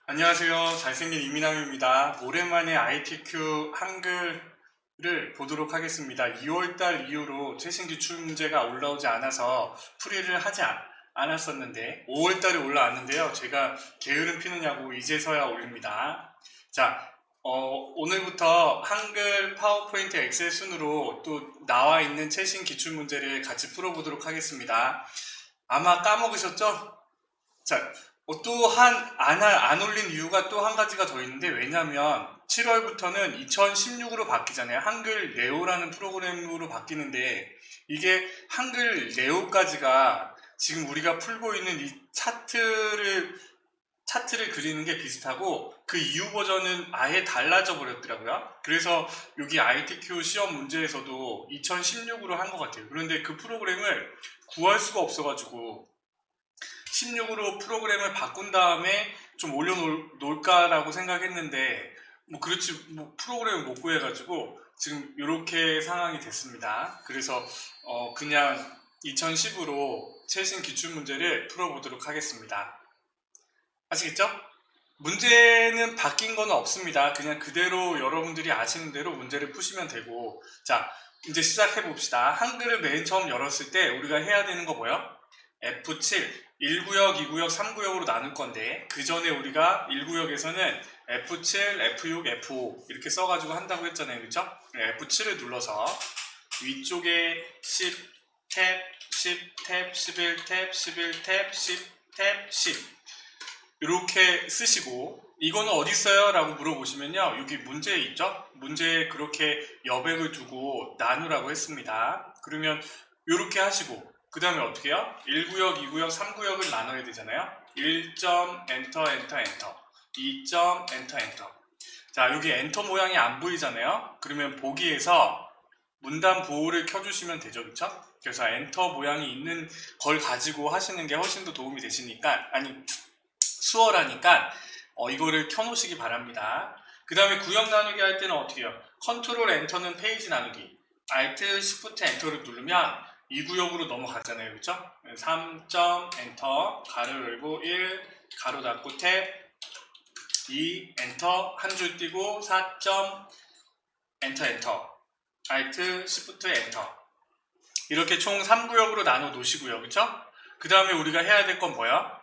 안녕하세요. 잘생긴 이민남입니다. 오랜만에 ITQ 한글을 보도록 하겠습니다. 2월달 이후로 최신 기출 문제가 올라오지 않아서 풀이를 하지 않았었는데 5월달에 올라왔는데요. 제가 게으름 피느냐고 이제서야 올립니다. 자, 오늘부터 한글 파워포인트 엑셀 순으로 또 나와 있는 최신 기출 문제를 같이 풀어보도록 하겠습니다. 아마 까먹으셨죠? 자, 안 올린 이유가 또 한 가지가 더 있는데, 왜냐면 7월부터는 2016으로 바뀌잖아요. 한글 네오라는 프로그램으로 바뀌는데, 이게 한글 네오까지가 지금 우리가 풀고 있는 이 차트를 그리는 게 비슷하고, 그 이후 버전은 아예 달라져 버렸더라고요. 그래서 여기 ITQ 시험 문제에서도 2016으로 한 것 같아요. 그런데 그 프로그램을 구할 수가 없어가지고, 16으로 프로그램을 바꾼 다음에 좀 올려놓을까라고 생각했는데, 뭐 그렇지, 뭐 프로그램을 못 구해가지고 지금 이렇게 상황이 됐습니다. 그래서 그냥 2010으로 최신 기출문제를 풀어보도록 하겠습니다. 아시겠죠? 문제는 바뀐 건 없습니다. 그냥 그대로 여러분들이 아시는 대로 문제를 푸시면 되고, 자, 이제 시작해 봅시다. 한글을 맨 처음 열었을 때 우리가 해야 되는 거 뭐요? F7, 1구역, 2구역, 3구역으로 나눌 건데, 그 전에 우리가 1구역에서는 F7, F6, F5 이렇게 써가지고 한다고 했잖아요. 그쵸? F7을 눌러서 위쪽에 10, 탭, 10, 탭, 11, 탭, 11, 탭, 10, 탭, 10 이렇게 쓰시고, 이거는 어디 있어요? 라고 물어보시면요, 여기 문제에 있죠? 문제에 그렇게 여백을 두고 나누라고 했습니다. 그러면 이렇게 하시고, 그 다음에 어떻게 해요? 1구역, 2구역, 3구역을 나눠야 되잖아요. 1점 엔터 엔터 엔터, 2점 엔터 엔터. 자, 여기 엔터 모양이 안 보이잖아요. 그러면 보기에서 문단 보호를 켜주시면 되죠. 그쵸? 그래서 엔터 모양이 있는 걸 가지고 하시는 게 훨씬 더 도움이 되시니까, 아니, 수월하니까 이거를 켜놓으시기 바랍니다. 그 다음에 구역 나누기 할 때는 어떻게 해요? 컨트롤 엔터는 페이지 나누기, 알트 시프트 엔터를 누르면 2구역으로 넘어가잖아요. 그렇죠? 3점 엔터, 가로 열고 1, 가로 닫고 탭, 2 엔터, 한 줄 띄고 4점 엔터 엔터, 알트 시프트 엔터. 이렇게 총 3구역으로 나눠 놓으시고요. 그렇죠? 그 다음에 우리가 해야 될 건 뭐야?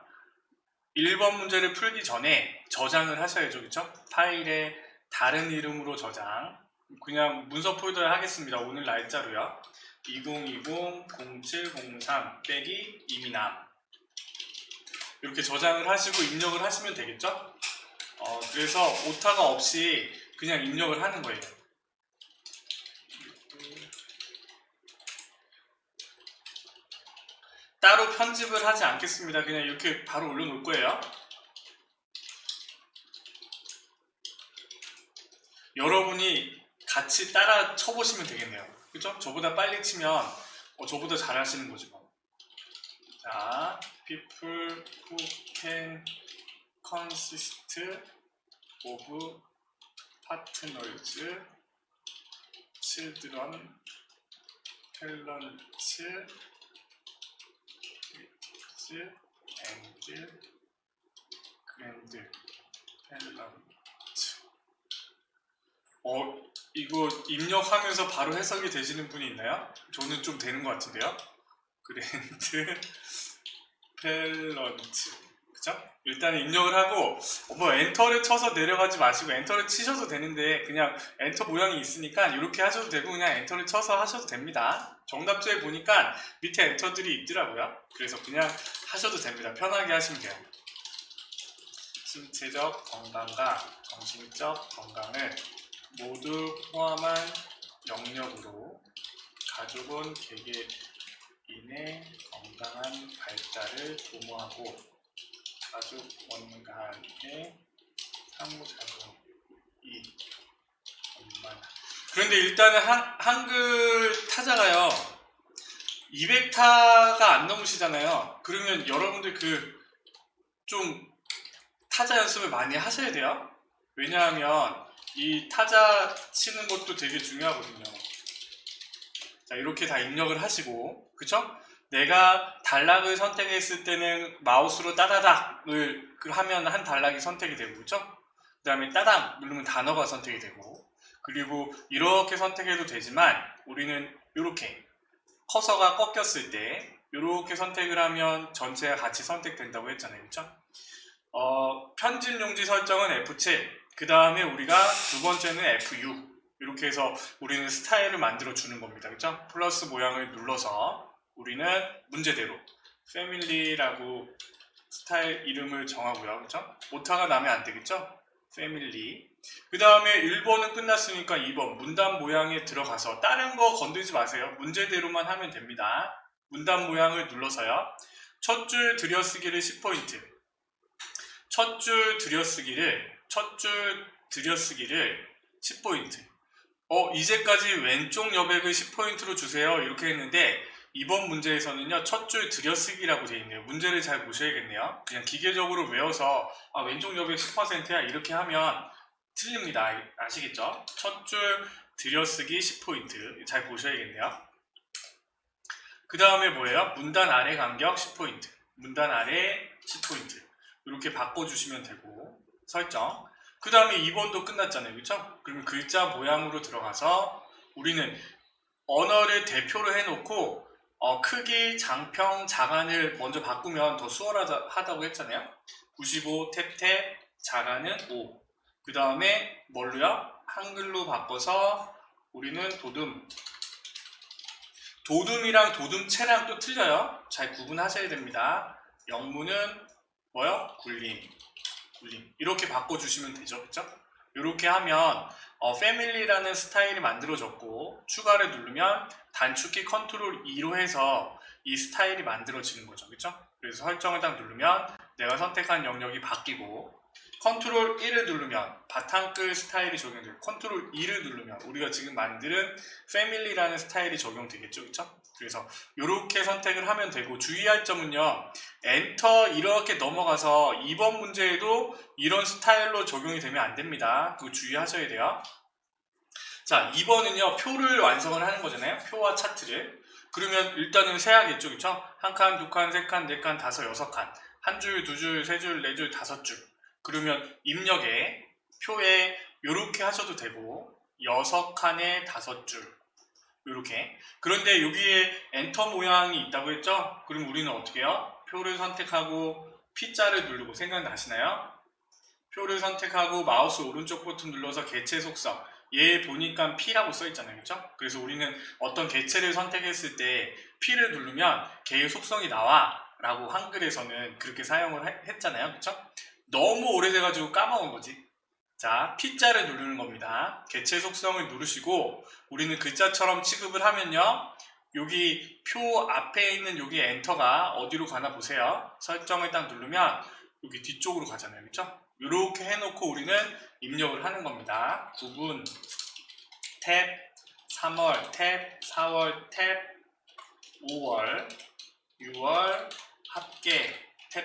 1번 문제를 풀기 전에 저장을 하셔야죠. 그쵸? 파일에 다른 이름으로 저장. 그냥 문서 폴더에 하겠습니다. 오늘 날짜로요. 2020-0703 빼기 이민남. 이렇게 저장을 하시고 입력을 하시면 되겠죠? 그래서 오타가 없이 그냥 입력을 하는 거예요. 따로 편집을 하지 않겠습니다. 그냥 이렇게 바로 올려놓을 거예요. 여러분이 같이 따라 쳐보시면 되겠네요. 그죠? 저보다 빨리 치면 저보다 잘하시는 거죠. 자, people who can consist of partners, children, parents, and grandparents. 이거 입력하면서 바로 해석이 되시는 분이 있나요? 저는 좀 되는 것 같은데요. 그랜드 펠런트. 그쵸? 일단 입력을 하고 뭐 엔터를 쳐서 내려가지 마시고 엔터를 치셔도 되는데 그냥 엔터 모양이 있으니까 이렇게 하셔도 되고 그냥 엔터를 쳐서 하셔도 됩니다. 정답지에 보니까 밑에 엔터들이 있더라고요. 그래서 그냥 하셔도 됩니다. 편하게 하시면 돼요. 신체적 건강과 정신적 건강을 모두 포함한 영역으로 가족은 개개인의 건강한 발달을 도모하고 가족 원간의 상호작용이 얼마나. 그런데 일단은 한글 타자가요 200타가 안 넘으시잖아요. 그러면 여러분들 좀 타자 연습을 많이 하셔야 돼요. 왜냐하면 이 타자 치는 것도 되게 중요하거든요. 자, 이렇게 다 입력을 하시고, 그쵸? 내가 단락을 선택했을 때는 마우스로 따다닥을 하면 한 단락이 선택이 되고, 그죠? 그 다음에 따닥 누르면 단어가 선택이 되고, 그리고 이렇게 선택해도 되지만 우리는 이렇게 커서가 꺾였을 때 이렇게 선택을 하면 전체가 같이 선택된다고 했잖아요, 그죠? 편집 용지 설정은 F7, 그 다음에 우리가 두 번째는 F6, 이렇게 해서 우리는 스타일을 만들어 주는 겁니다, 그죠? 플러스 모양을 눌러서 우리는 문제대로 패밀리라고 스타일 이름을 정하고요, 그죠? 오타가 나면 안 되겠죠? 패밀리. 그 다음에 1번은 끝났으니까 2번 문단 모양에 들어가서 다른 거 건들지 마세요. 문제대로만 하면 됩니다. 문단 모양을 눌러서요. 첫 줄 들여쓰기를 10포인트, 첫 줄 들여쓰기를 10포인트. 이제까지 왼쪽 여백을 10포인트로 주세요, 이렇게 했는데 이번 문제에서는요, 첫 줄 들여쓰기라고 되어 있네요. 문제를 잘 보셔야겠네요. 그냥 기계적으로 외워서 왼쪽 여백 10%야 이렇게 하면 틀립니다. 아시겠죠? 첫 줄 들여쓰기 10포인트 잘 보셔야겠네요. 그 다음에 뭐예요? 문단 아래 간격 10포인트, 문단 아래 10포인트 이렇게 바꿔주시면 되고, 설정. 그 다음에 2번도 끝났잖아요, 그쵸? 그러면 글자 모양으로 들어가서 우리는 언어를 대표로 해놓고 크기, 장평, 장안을 먼저 바꾸면 더 수월하다고 했잖아요. 95 탭탭, 장안은 5. 그 다음에 뭘로요? 한글로 바꿔서 우리는 도둠이랑 도둠체랑 또 틀려요. 잘 구분하셔야 됩니다. 영문은 뭐요? 굴림. 이렇게 바꿔주시면 되죠, 그쵸? 이렇게 하면 패밀리라는 스타일이 만들어졌고, 추가를 누르면 단축키 컨트롤 2로 해서 이 스타일이 만들어지는 거죠, 그쵸? 그래서 설정을 딱 누르면 내가 선택한 영역이 바뀌고, 컨트롤 1을 누르면 바탕글 스타일이 적용되고, 컨트롤 2를 누르면 우리가 지금 만드는 패밀리라는 스타일이 적용되겠죠, 그쵸? 그래서 이렇게 선택을 하면 되고, 주의할 점은요, 엔터 이렇게 넘어가서 2번 문제에도 이런 스타일로 적용이 되면 안 됩니다. 그거 주의하셔야 돼요. 자, 2번은요, 표를 완성을 하는 거잖아요. 표와 차트를. 그러면 일단은 세야겠죠, 그쵸? 한 칸, 두 칸, 세 칸, 네 칸, 다섯, 여섯 칸. 한 줄, 두 줄, 세 줄, 네 줄, 다섯 줄. 그러면 입력에, 표에 이렇게 하셔도 되고, 여섯 칸에 다섯 줄. 이렇게. 그런데 여기에 엔터 모양이 있다고 했죠? 그럼 우리는 어떻게 해요? 표를 선택하고 P자를 누르고, 생각나시나요? 표를 선택하고 마우스 오른쪽 버튼 눌러서 개체 속성, 얘 보니까 P라고 써 있잖아요, 그렇죠? 그래서 우리는 어떤 개체를 선택했을 때 P를 누르면 걔의 속성이 나와 라고 한글에서는 그렇게 사용을 했잖아요, 그렇죠? 너무 오래돼가지고 까먹은 거지. 자, P자를 누르는 겁니다. 개체 속성을 누르시고 우리는 글자처럼 취급을 하면요, 여기 표 앞에 있는 여기 엔터가 어디로 가나 보세요. 설정을 딱 누르면 여기 뒤쪽으로 가잖아요, 그렇죠? 이렇게 해놓고 우리는 입력을 하는 겁니다. 9분 탭, 3월 탭, 4월 탭, 5월, 6월 합계 탭,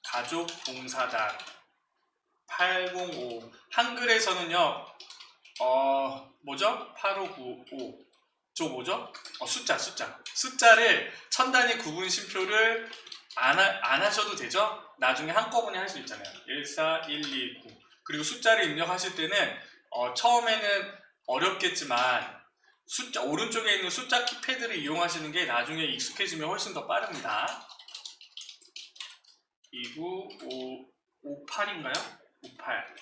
가족 봉사단 805. 한글에서는요, 뭐죠? 8595. 저 뭐죠? 숫자를 천 단위 구분 심표를 안 하셔도 되죠? 나중에 한꺼번에 할 수 있잖아요. 14129. 그리고 숫자를 입력하실 때는 처음에는 어렵겠지만 오른쪽에 있는 숫자 키패드를 이용하시는 게 나중에 익숙해지면 훨씬 더 빠릅니다. 29558인가요? 58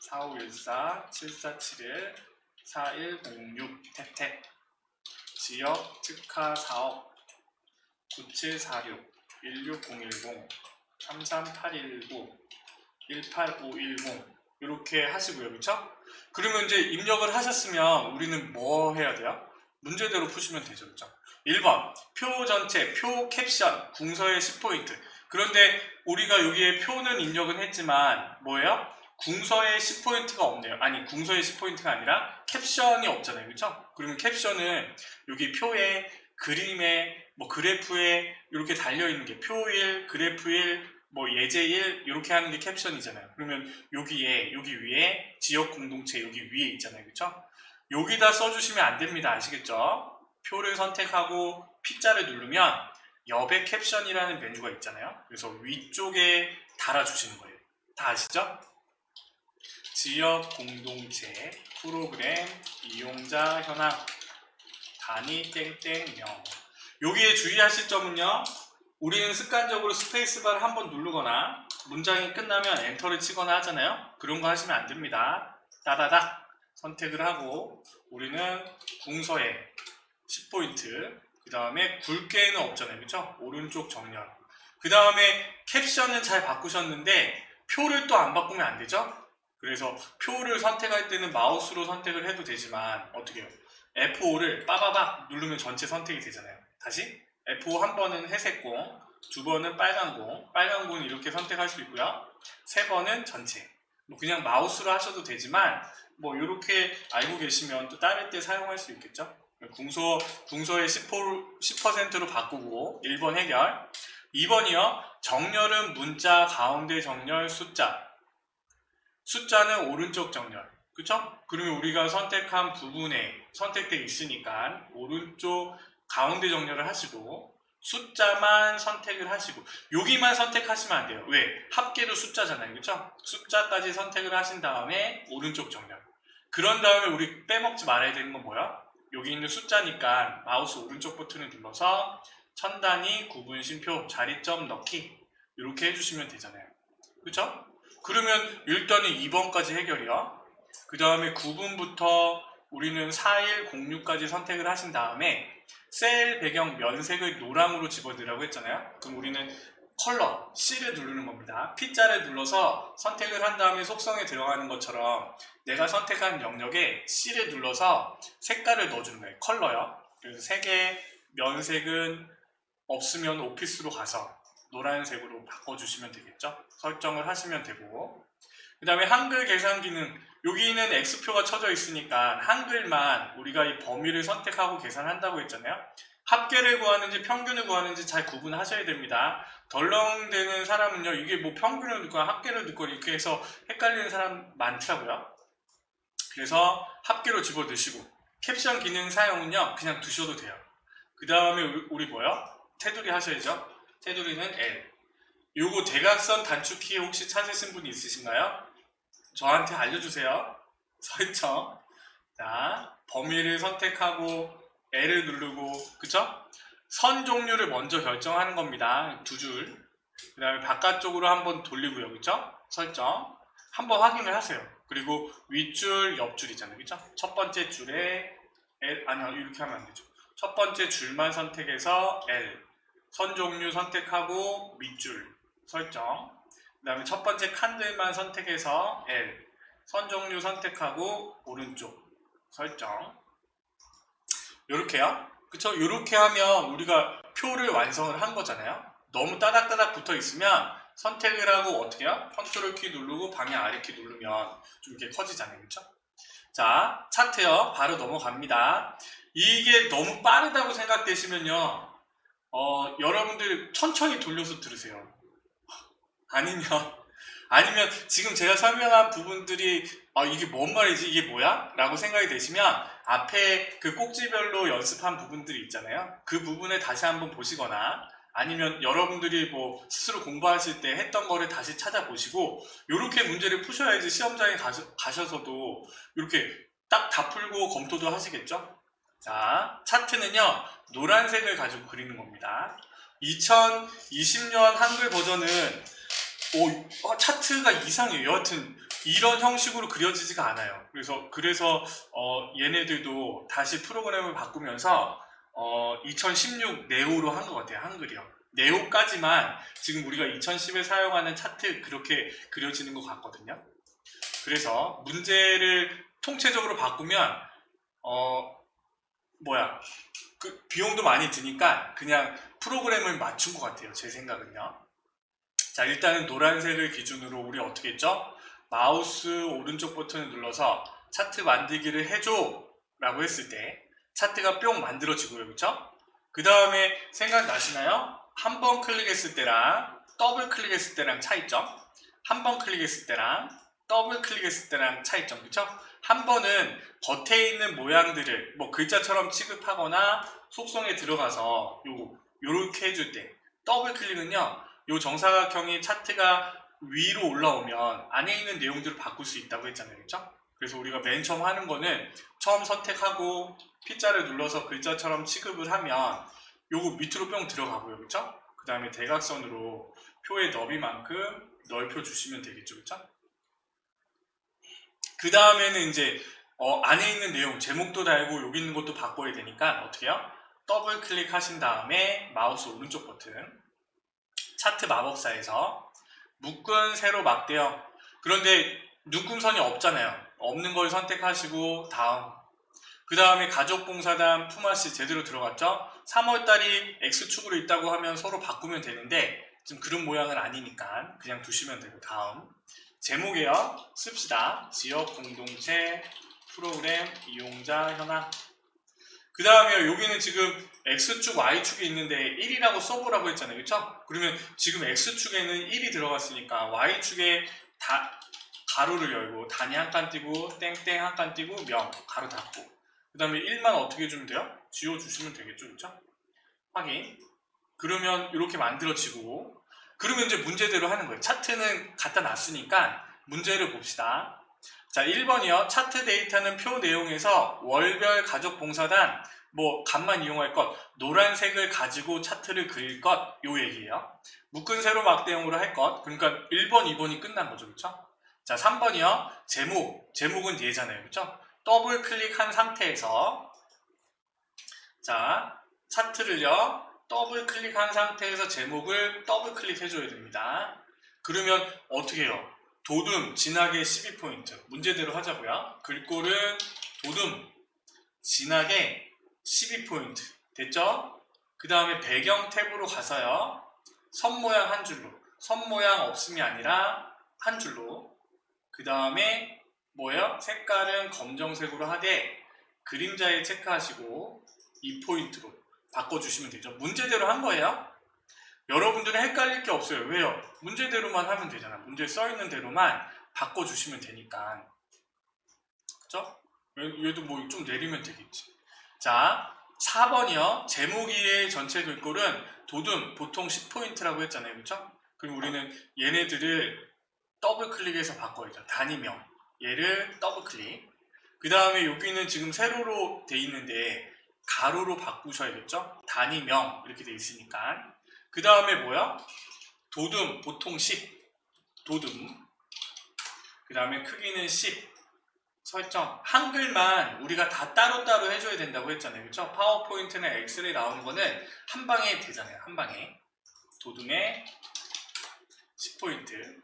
4514 7471 4106 탭탭 지역 특화 사업 9746 16010 33819 18510 이렇게 하시고요, 그렇죠? 그러면 이제 입력을 하셨으면 우리는 뭐 해야 돼요? 문제대로 푸시면 되죠, 그렇죠? 1번 표 전체, 표 캡션, 궁서의 10포인트. 그런데 우리가 여기에 표는 입력은 했지만 뭐예요? 궁서에 10포인트가 없네요. 아니, 궁서에 10포인트가 아니라 캡션이 없잖아요, 그렇죠? 그러면 caption은 여기 표에, 그림에, 뭐 그래프에 이렇게 달려있는 게 표 1, 그래프 1, 뭐 예제 1 이렇게 하는 게 캡션이잖아요. 그러면 여기 위에 지역 공동체 여기 위에 있잖아요, 그렇죠? 여기다 써주시면 안 됩니다. 아시겠죠? 표를 선택하고 P자를 누르면 옆에 캡션이라는 메뉴가 있잖아요. 그래서 위쪽에 달아주시는 거예요. 다 아시죠? 지역 공동체 프로그램 이용자 현황 단위 땡땡명. 여기에 주의하실 점은요, 우리는 습관적으로 스페이스바를 한번 누르거나 문장이 끝나면 엔터를 치거나 하잖아요. 그런 거 하시면 안 됩니다. 따다닥 선택을 하고 우리는 궁서에 10포인트, 그 다음에 굵게는 없잖아요. 그쵸? 오른쪽 정렬. 그 다음에 캡션은 잘 바꾸셨는데 표를 또 안 바꾸면 안 되죠? 그래서 표를 선택할 때는 마우스로 선택을 해도 되지만 어떻게 해요? F5를 빠바박 누르면 전체 선택이 되잖아요. 다시 F5 한 번은 회색공, 두 번은 빨간공, 빨간공은 이렇게 선택할 수 있고요. 세 번은 전체. 뭐 그냥 마우스로 하셔도 되지만 뭐 이렇게 알고 계시면 또 다른 때 사용할 수 있겠죠. 궁서의 10%로 바꾸고 1번 해결. 2번이요. 정렬은 문자 가운데 정렬 숫자. 숫자는 오른쪽 정렬. 그쵸? 그러면 우리가 선택한 부분에 선택되어 있으니까 오른쪽 가운데 정렬을 하시고 숫자만 선택을 하시고 여기만 선택하시면 안 돼요. 왜? 합계도 숫자잖아요. 그쵸? 숫자까지 선택을 하신 다음에 오른쪽 정렬. 그런 다음에 우리 빼먹지 말아야 되는 건 뭐야? 여기 있는 숫자니까 마우스 오른쪽 버튼을 눌러서 천단위 구분 쉼표 자리점 넣기 이렇게 해주시면 되잖아요. 그쵸? 그러면 일단은 2번까지 해결이요. 그 다음에 9분부터 우리는 4106까지 선택을 하신 다음에 셀 배경 면색을 노랑으로 집어넣으라고 했잖아요. 그럼 우리는 컬러 C를 누르는 겁니다. P자를 눌러서 선택을 한 다음에 속성에 들어가는 것처럼 내가 선택한 영역에 C를 눌러서 색깔을 넣어주는 거예요. 컬러요. 그래서 색의 면색은 없으면 오피스로 가서 노란색으로 바꿔주시면 되겠죠. 설정을 하시면 되고, 그 다음에 한글 계산 기능, 여기는 X표가 쳐져 있으니까 한글만 우리가 이 범위를 선택하고 계산한다고 했잖아요. 합계를 구하는지 평균을 구하는지 잘 구분하셔야 됩니다. 덜렁대는 사람은요, 이게 뭐 평균을 넣거나 합계를 넣거나 이렇게 해서 헷갈리는 사람 많더라고요. 그래서 합계로 집어넣으시고 캡션 기능 사용은요 그냥 두셔도 돼요. 그 다음에 우리 뭐요? 테두리 하셔야죠. 테두리는 L. 요거 대각선 단축키 혹시 찾으신 분이 있으신가요? 저한테 알려주세요. 설정. 자, 범위를 선택하고 L을 누르고, 그쵸? 선 종류를 먼저 결정하는 겁니다. 두 줄. 그 다음에 바깥쪽으로 한번 돌리고요. 그쵸? 설정. 한번 확인을 하세요. 그리고 윗줄, 옆줄이잖아요. 그쵸? 첫 번째 줄에 L, 아니요. 이렇게 하면 안 되죠. 첫 번째 줄만 선택해서 L. 선 종류 선택하고 밑줄 설정. 그 다음에 첫 번째 칸들만 선택해서 L. 선 종류 선택하고 오른쪽 설정. 요렇게요. 그쵸? 요렇게 하면 우리가 표를 완성을 한 거잖아요. 너무 따닥따닥 붙어 있으면 선택을 하고 어떻게 해요? 컨트롤 키 누르고 방향 아래 키 누르면 좀 이렇게 커지잖아요. 그쵸? 자, 차트요. 바로 넘어갑니다. 이게 너무 빠르다고 생각되시면요. 여러분들 천천히 돌려서 들으세요. 아니면 지금 제가 설명한 부분들이 이게 뭔 말이지? 이게 뭐야? 라고 생각이 되시면 앞에 그 꼭지별로 연습한 부분들이 있잖아요. 그 부분을 다시 한번 보시거나 아니면 여러분들이 뭐 스스로 공부하실 때 했던 거를 다시 찾아보시고 이렇게 문제를 푸셔야지 시험장에 가셔서도 이렇게 딱 다 풀고 검토도 하시겠죠? 자, 차트는요 노란색을 가지고 그리는 겁니다. 2020년 한글 버전은 차트가 이상해요. 여하튼 이런 형식으로 그려지지가 않아요. 그래서 얘네들도 다시 프로그램을 바꾸면서 2016 네오로 한 것 같아요. 한글이요. 네오까지만 지금 우리가 2010에 사용하는 차트 그렇게 그려지는 것 같거든요. 그래서 문제를 통째적으로 바꾸면 그 비용도 많이 드니까 그냥 프로그램을 맞춘 것 같아요. 제 생각은요. 자, 일단은 노란색을 기준으로 우리 어떻게 했죠? 마우스 오른쪽 버튼을 눌러서 차트 만들기를 해줘 라고 했을 때 차트가 뿅 만들어지고요. 그쵸? 그 다음에 생각나시나요? 한 번 클릭했을 때랑 더블 클릭했을 때랑 차이점? 한 번 클릭했을 때랑 더블 클릭했을 때랑 차이점, 그쵸? 한 번은 겉에 있는 모양들을 뭐 글자처럼 취급하거나 속성에 들어가서 요렇게 해줄 때, 더블 클릭은요, 요 정사각형이 차트가 위로 올라오면 안에 있는 내용들을 바꿀 수 있다고 했잖아요, 그쵸? 그래서 우리가 맨 처음 하는 거는 처음 선택하고 P자를 눌러서 글자처럼 취급을 하면 요거 밑으로 뿅 들어가고요, 그쵸? 그 다음에 대각선으로 표의 너비만큼 넓혀 주시면 되겠죠, 그쵸? 그 다음에는 이제 안에 있는 내용, 제목도 달고 여기 있는 것도 바꿔야 되니까 어떻게 해요? 더블 클릭하신 다음에 마우스 오른쪽 버튼, 차트 마법사에서 묶은 세로 막대형. 그런데 눈금선이 없잖아요. 없는 걸 선택하시고 다음. 그 다음에 가족봉사단 품앗이 제대로 들어갔죠? 3월달이 X축으로 있다고 하면 서로 바꾸면 되는데 지금 그런 모양은 아니니까 그냥 두시면 되고 다음. 제목이요. 씁시다. 지역 공동체 프로그램 이용자 현황. 그 다음에 여기는 지금 X축, Y축이 있는데 1이라고 써보라고 했잖아요. 그쵸? 그러면 지금 X축에는 1이 들어갔으니까 Y축에 가로를 열고 단위 한 칸 띄고 땡땡 한 칸 띄고 명 가로 닫고 그 다음에 1만 어떻게 해주면 돼요? 지워주시면 되겠죠. 그쵸? 확인. 그러면 이렇게 만들어지고 그러면 이제 문제대로 하는 거예요. 차트는 갖다 놨으니까 문제를 봅시다. 자, 1번이요. 차트 데이터는 표 내용에서 월별 가족봉사단 뭐 값만 이용할 것, 노란색을 가지고 차트를 그릴 것, 요 얘기예요. 묶은 세로 막대형으로 할 것. 그러니까 1번, 2번이 끝난 거죠. 그쵸? 자, 3번이요. 제목은 얘잖아요. 그쵸? 더블 클릭한 상태에서 자, 차트를요. 더블 클릭한 상태에서 제목을 더블 클릭해줘야 됩니다. 그러면 어떻게 해요? 도둠 진하게 12포인트 문제대로 하자고요. 글꼴은 도둠 진하게 12포인트 됐죠? 그 다음에 배경 탭으로 가서요. 선 모양 한 줄로, 선 모양 없음이 아니라 한 줄로. 그 다음에 뭐예요? 색깔은 검정색으로 하되 그림자에 체크하시고 2포인트로 바꿔주시면 되죠. 문제대로 한 거예요. 여러분들은 헷갈릴 게 없어요. 왜요? 문제대로만 하면 되잖아. 문제 써있는 대로만 바꿔주시면 되니까. 그쵸? 얘도 뭐 좀 내리면 되겠지. 자, 4번이요. 제목 이외의 전체 글꼴은 도둠 보통 10포인트라고 했잖아요. 그쵸? 그럼 우리는 얘네들을 더블 클릭해서 바꿔야죠. 단위명. 얘를 더블 클릭. 그 다음에 여기는 지금 세로로 돼 있는데 가로로 바꾸셔야겠죠? 단위명 이렇게 돼 있으니까. 그 다음에 뭐야? 도둠 보통 10 도둠. 그 다음에 크기는 10 설정. 한글만 우리가 다 따로따로 해줘야 된다고 했잖아요. 그쵸? 파워포인트나 엑셀에 나오는 거는 한 방에 되잖아요. 한 방에. 도둠에 10포인트.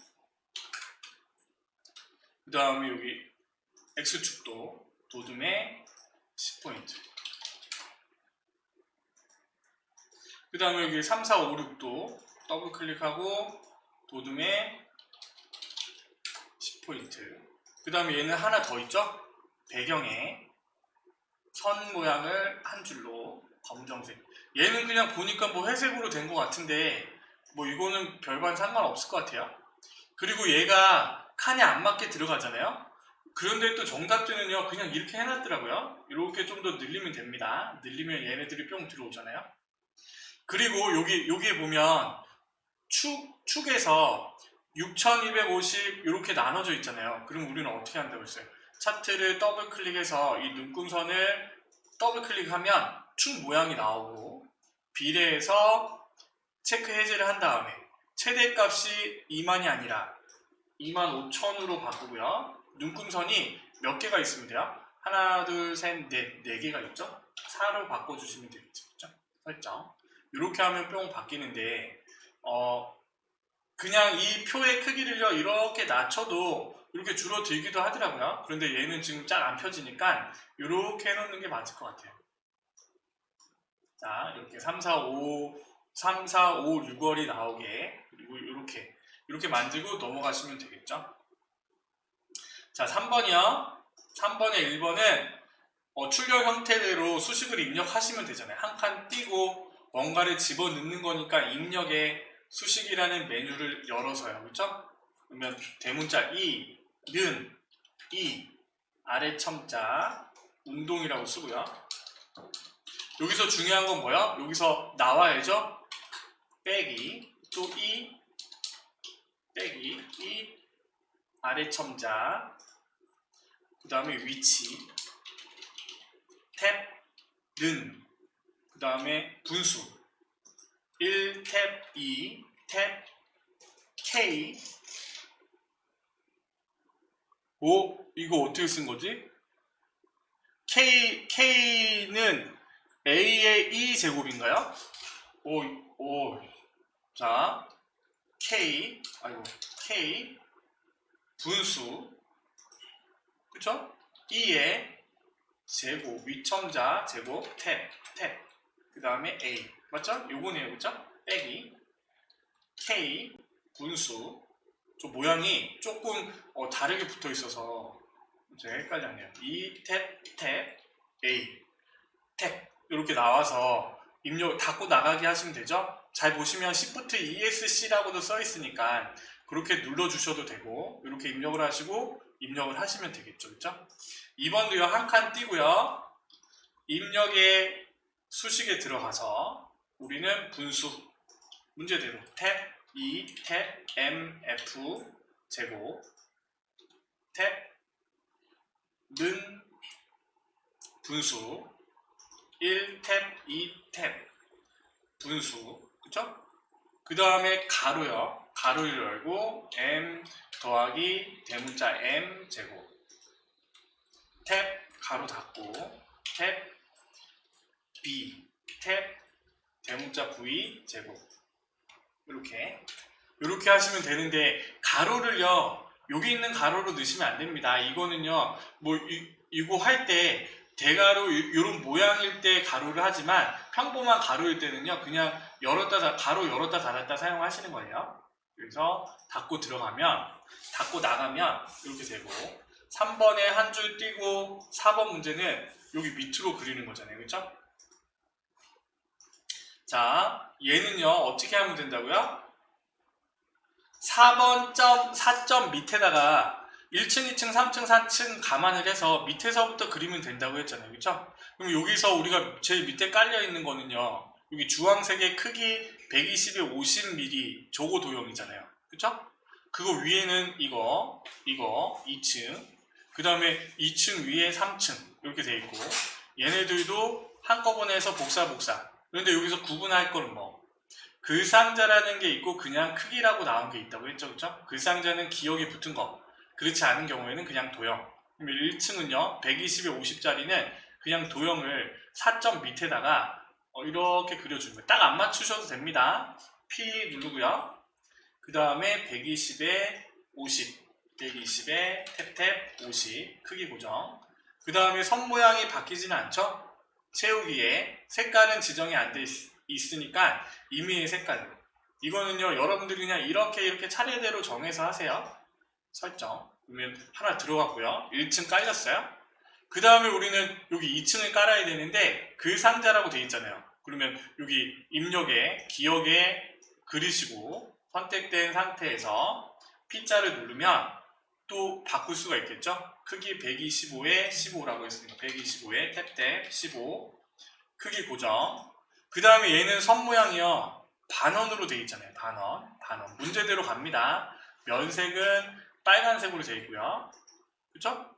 그 다음에 여기 X축도 도둠에 10포인트. 그 다음에 여기 3, 4, 5, 6도 더블 클릭하고 도둠에 10포인트. 그 다음에 얘는 하나 더 있죠? 배경에 선 모양을 한 줄로 검정색. 얘는 그냥 보니까 뭐 회색으로 된 것 같은데 뭐 이거는 별반 상관없을 것 같아요. 그리고 얘가 칸에 안 맞게 들어가잖아요. 그런데 또 정답들은요 그냥 이렇게 해놨더라고요. 이렇게 좀 더 늘리면 됩니다. 늘리면 얘네들이 뿅 들어오잖아요. 그리고 여기에 보면 축에서 6250 이렇게 나눠져 있잖아요. 그럼 우리는 어떻게 한다고 했어요? 차트를 더블 클릭해서 이 눈금선을 더블 클릭하면 축 모양이 나오고 비례해서 체크 해제를 한 다음에 최대값이 2만이 아니라 25,000으로 바꾸고요. 눈금선이 몇 개가 있으면 돼요? 하나, 둘, 셋, 넷, 4개가 있죠? 4로 바꿔주시면 되겠죠. 그렇죠? 설정. 이렇게 하면 뿅 바뀌는데 그냥 이 표의 크기를요 이렇게 낮춰도 이렇게 줄어들기도 하더라고요. 그런데 얘는 지금 잘 안 펴지니까 이렇게 해놓는 게 맞을 것 같아요. 자, 이렇게 3, 4, 5, 6월이 나오게 그리고 이렇게 만들고 넘어가시면 되겠죠. 자, 3번이요. 3번에 1번은 출력 형태대로 수식을 입력하시면 되잖아요. 한 칸 띄고 뭔가를 집어넣는 거니까 입력에 수식이라는 메뉴를 열어서요. 그렇죠? 그러면 대문자 2, 는, 이, 아래 첨자, 운동이라고 쓰고요. 여기서 중요한 건 뭐야? 여기서 나와야죠? 빼기, 또 이, 빼기, 이, 아래 첨자, 그 다음에 위치, 탭, 는, 그 다음에 분수, 1, 탭, 2, 탭, K. 오, 이거 어떻게 쓴 거지? K는 A의 2제곱인가요? 오, 자, K, 분수, 그쵸? 2의 제곱, 위첨자, 제곱, 탭, 그 다음에 A, 맞죠? 요거네요, 그쵸? 빼기, K, 분수, 좀 모양이 조금 다르게 붙어 있어서 제가 헷갈렸네요. 이 탭, A, 탭 이렇게 나와서 입력 닫고 나가게 하시면 되죠. 잘 보시면 Shift ESC라고도 써 있으니까 그렇게 눌러주셔도 되고 이렇게 입력을 하시고 입력을 하시면 되겠죠, 그렇죠? 2번도요 한 칸 띄고요. 입력의 수식에 들어가서 우리는 분수 문제대로 탭 2, 탭 MF 제곱 탭 는 분수 1, 탭 2, 탭 분수 그쵸? 그 다음에 가로요. 가로를 열고 M 더하기 대문자 M 제곱 탭 가로 닫고 탭 B 탭 대문자 V 제곱 이렇게 하시면 되는데 가로를요 여기 있는 가로로 넣으시면 안 됩니다. 이거는요 뭐 이거 할 때 대가로 이런 모양일 때 가로를 하지만 평범한 가로일 때는요 그냥 가로 열었다 닫았다 사용하시는 거예요. 그래서 닫고 나가면 이렇게 되고 3번에 한 줄 띄고 4번 문제는 여기 밑으로 그리는 거잖아요. 그렇죠? 자, 얘는요 어떻게 하면 된다고요? 4번 4점 밑에다가 1층, 2층, 3층, 4층 감안을 해서 밑에서부터 그리면 된다고 했잖아요. 그쵸? 그럼 여기서 우리가 제일 밑에 깔려 있는 거는요. 여기 주황색의 크기 120에 50mm 저거 도형이잖아요. 그쵸? 그거 위에는 이거 2층, 그 다음에 2층 위에 3층 이렇게 돼 있고 얘네들도 한꺼번에 해서 복사. 그런데 여기서 구분할 건 뭐? 글상자라는 게 있고 그냥 크기라고 나온 게 있다고 했죠. 그쵸? 글상자는 기억이 붙은 거. 그렇지 않은 경우에는 그냥 도형. 1층은요 120에 50짜리는 그냥 도형을 4점 밑에다가 이렇게 그려주는 거예요. 딱 안 맞추셔도 됩니다. P 누르고요. 그 다음에 120에 50 120에 탭 50 크기 고정. 그 다음에 선 모양이 바뀌지는 않죠. 채우기에 색깔은 지정이 안 돼 있으니까 임의의 색깔로. 이거는요 여러분들이 그냥 이렇게 차례대로 정해서 하세요. 설정. 그러면 하나 들어갔고요. 1층 깔렸어요. 그 다음에 우리는 여기 2층을 깔아야 되는데 글상자라고 되어 있잖아요. 그러면 여기 입력에 기억에 그리시고 선택된 상태에서 P자를 누르면 또 바꿀 수가 있겠죠. 크기 125에 15라고 했으니까 125에 탭 15 크기 고정. 그 다음에 얘는 선 모양이요 반원으로 되어 있잖아요. 반원 문제대로 갑니다. 면색은 빨간색으로 되어 있고요. 그쵸?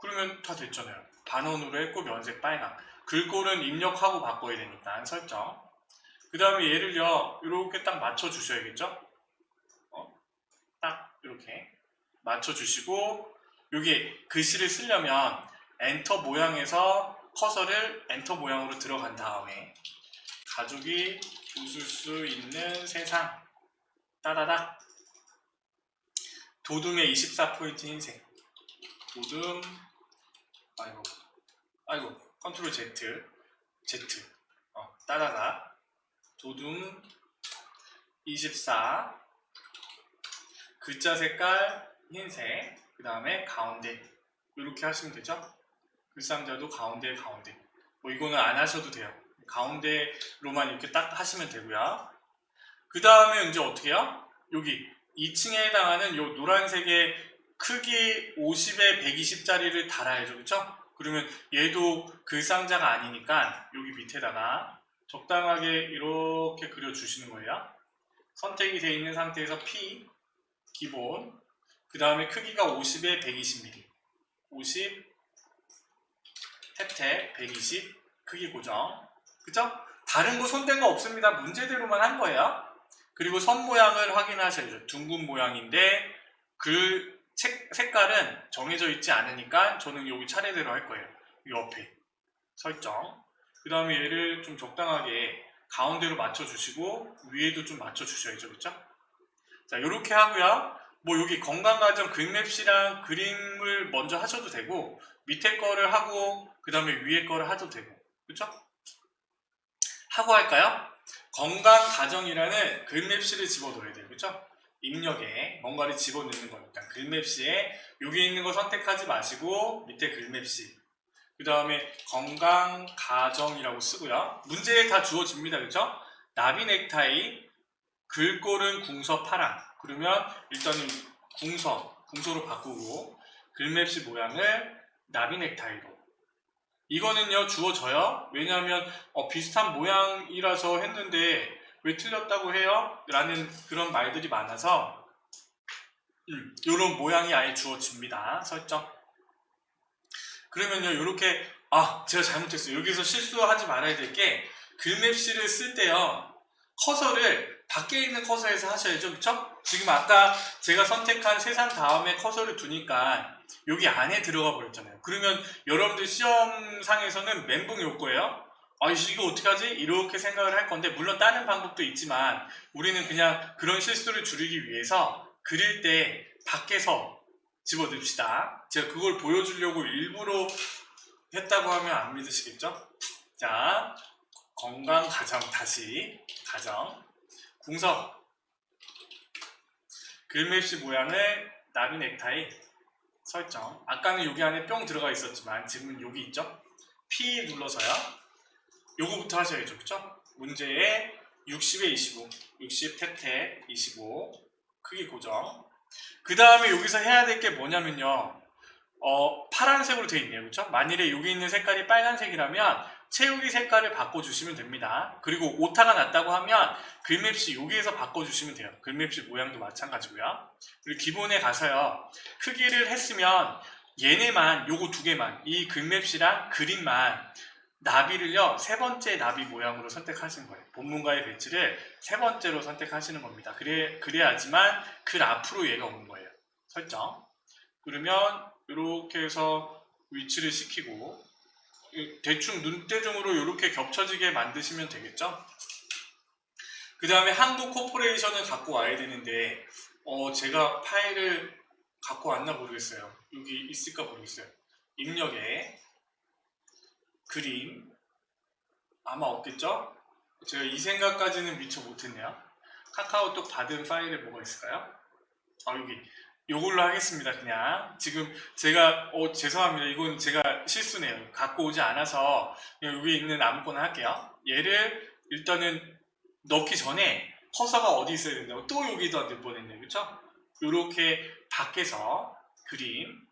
그러면 다 됐잖아요. 반원으로 했고 면색 빨강. 글꼴은 입력하고 바꿔야 되니까 설정. 그 다음에 얘를요 이렇게 딱 맞춰 주셔야겠죠. 딱 이렇게 맞춰 주시고 여기 글씨를 쓰려면 엔터 모양에서 커서를 엔터 모양으로 들어간 다음에 가족이 웃을 수 있는 세상 따다닥 도둠의 24포인트 흰색 도둠 아이고 컨트롤 Z 따다닥 도둠 24 글자 색깔 흰색 그 다음에 가운데 이렇게 하시면 되죠. 글상자도 가운데 뭐 이거는 안 하셔도 돼요. 가운데로만 이렇게 딱 하시면 되고요. 그 다음에 이제 어떻게 해요? 여기 2층에 해당하는 요 노란색의 크기 50에 120짜리를 달아야죠. 그쵸? 그러면 얘도 글상자가 아니니까 여기 밑에다가 적당하게 이렇게 그려주시는 거예요. 선택이 되어 있는 상태에서 P 기본, 그 다음에 크기가 50에 120mm, 50 탭탭 120 크기 고정. 그죠? 다른 거 손댄 거 없습니다. 문제대로만 한 거예요. 그리고 선 모양을 확인하셔야죠. 둥근 모양인데 글 색깔은 정해져 있지 않으니까 저는 여기 차례대로 할 거예요. 이 옆에 설정. 그 다음에 얘를 좀 적당하게 가운데로 맞춰주시고 위에도 좀 맞춰주셔야죠. 그쵸? 자, 이렇게 하고요. 뭐 여기 건강가정 그림맵시랑 그림을 먼저 하셔도 되고 밑에 거를 하고 그 다음에 위에 거를 하셔도 되고 그쵸? 하고 할까요? 건강가정이라는 그림맵시를 집어넣어야 돼요. 그쵸? 입력에 뭔가를 집어넣는 거니까 그림맵시에 여기 있는 거 선택하지 마시고 밑에 그림맵시 그 다음에 건강가정이라고 쓰고요. 문제에 다 주어집니다. 그쵸? 나비 넥타이 글꼴은 궁서 파랑 그러면 일단은 궁서로 바꾸고 글맵시 모양을 나비 넥타이로 이거는요 주어져요. 왜냐하면 비슷한 모양이라서 했는데 왜 틀렸다고 해요? 라는 그런 말들이 많아서 이런 모양이 아예 주어집니다. 설정. 그러면요 이렇게 제가 잘못했어요. 여기서 실수하지 말아야 될 게 글맵시를 쓸 때요 커서를 밖에 있는 커서에서 하셔야죠. 그쵸? 지금 아까 제가 선택한 세상 다음에 커서를 두니까 여기 안에 들어가 버렸잖아요. 그러면 여러분들 시험상에서는 멘붕이 올 거예요. 이거 어떡하지? 이렇게 생각을 할 건데 물론 다른 방법도 있지만 우리는 그냥 그런 실수를 줄이기 위해서 그릴 때 밖에서 집어넣읍시다. 제가 그걸 보여주려고 일부러 했다고 하면 안 믿으시겠죠? 자, 건강 가정 다시 가정 궁서 글맵시 모양을 나비 넥타이 설정. 아까는 여기 안에 뿅 들어가 있었지만 지금은 여기 있죠? P 눌러서요. 요거부터 하셔야죠. 그쵸? 문제에 60에 25 60 탭탭 25 크기 고정. 그 다음에 여기서 해야 될 게 뭐냐면요 파란색으로 되어 있네요. 그쵸? 만일에 여기 있는 색깔이 빨간색이라면 채우기 색깔을 바꿔주시면 됩니다. 그리고 오타가 났다고 하면 글맵시 여기에서 바꿔주시면 돼요. 글맵시 모양도 마찬가지고요. 그리고 기본에 가서요 크기를 했으면 얘네만 요거 두 개만 이 글맵시랑 그림만 나비를요 세 번째 나비 모양으로 선택하시는 거예요. 본문과의 배치를 세 번째로 선택하시는 겁니다. 그래야지만 글 앞으로 얘가 오는 거예요. 설정. 그러면 이렇게 해서 위치를 시키고 대충 눈대중으로 이렇게 겹쳐지게 만드시면 되겠죠. 그 다음에 한국 코퍼레이션을 갖고 와야 되는데 제가 파일을 갖고 왔나 모르겠어요. 여기 있을까 모르겠어요. 입력에 그림 아마 없겠죠? 제가 이 생각까지는 미처 못했네요. 카카오톡 받은 파일에 뭐가 있을까요? 여기 요걸로 하겠습니다. 그냥 지금 제가 죄송합니다. 이건 제가 실수네요. 갖고 오지 않아서 그냥 여기 있는 아무거나 할게요. 얘를 일단은 넣기 전에 커서가 어디 있어야 된다고 또 여기다 넣을 뻔했네요. 그쵸? 요렇게 밖에서 그림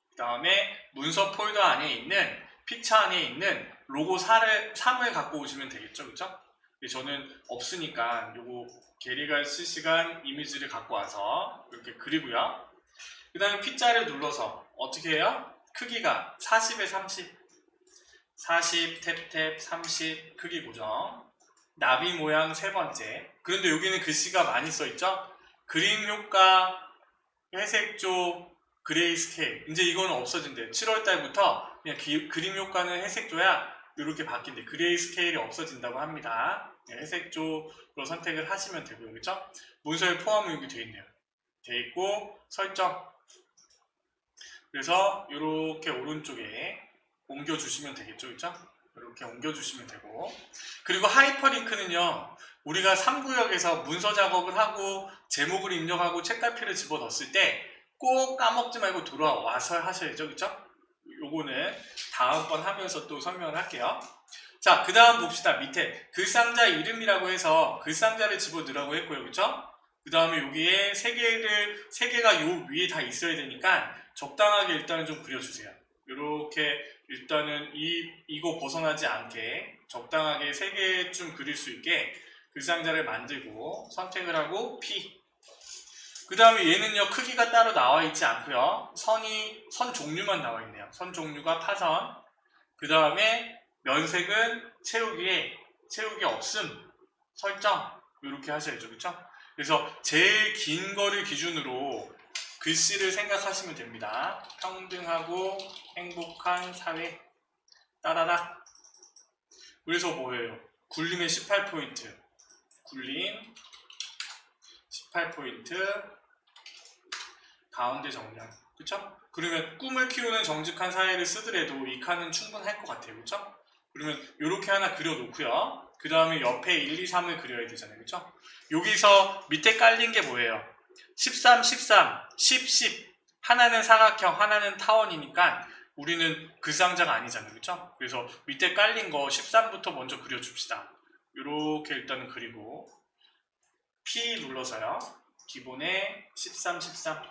그 다음에 문서 폴더 안에 있는 픽처 안에 있는 로고 3을 갖고 오시면 되겠죠. 그쵸? 저는 없으니까 요거 게리가 실시간 이미지를 갖고 와서 이렇게 그리고요. 그 다음에 P자를 눌러서 어떻게 해요? 크기가 40에 30 40 탭탭 30 크기 고정 나비 모양 세 번째. 그런데 여기는 글씨가 많이 써있죠? 그림 효과 회색조 그레이스케일 이제 이거는 없어진대요. 7월달부터 그냥 그림 효과는 회색조야 이렇게 바뀐대. 그레이스케일이 없어진다고 합니다. 회색조로 선택을 하시면 되고요. 그렇죠? 문서에 포함은 여기 되어 있네요. 되어 있고 설정. 그래서 이렇게 오른쪽에 옮겨주시면 되겠죠. 그렇죠? 이렇게 옮겨주시면 되고 그리고 하이퍼링크는요. 우리가 3구역에서 문서 작업을 하고 제목을 입력하고 책갈피를 집어넣었을 때 꼭 까먹지 말고 돌아와서 하셔야죠. 그렇죠? 요거는 다음번 하면서 또 설명을 할게요. 자, 그 다음 봅시다. 밑에 글상자 이름이라고 해서 글상자를 집어넣으라고 했고요. 그쵸? 그 다음에 여기에 세 개가 요 위에 다 있어야 되니까 적당하게 일단은 좀 그려주세요. 이렇게 일단은 이거 벗어나지 않게 적당하게 3개쯤 그릴 수 있게 글상자를 만들고 선택을 하고 P. 그 다음에 얘는요, 크기가 따로 나와 있지 않고요. 선 종류만 나와 있네요. 선 종류가 파선. 그 다음에 면색은 채우기 없음 설정. 이렇게 하셔야죠. 그쵸? 그래서 제일 긴 거를 기준으로 글씨를 생각하시면 됩니다. 평등하고 행복한 사회. 따라락. 그래서 뭐예요? 굴림의 18포인트. 굴림 18포인트. 가운데 정렬. 그쵸? 그러면 꿈을 키우는 정직한 사회를 쓰더라도 이 칸은 충분할 것 같아요. 그쵸? 그러면 이렇게 하나 그려놓고요. 그 다음에 옆에 1, 2, 3을 그려야 되잖아요. 그쵸? 여기서 밑에 깔린 게 뭐예요? 13, 13, 10, 10. 하나는 사각형, 하나는 타원이니까 우리는 글상자가 아니잖아요. 그쵸? 그래서 밑에 깔린 거 13부터 먼저 그려줍시다. 이렇게 일단은 그리고 P 눌러서요. 기본에 13, 13.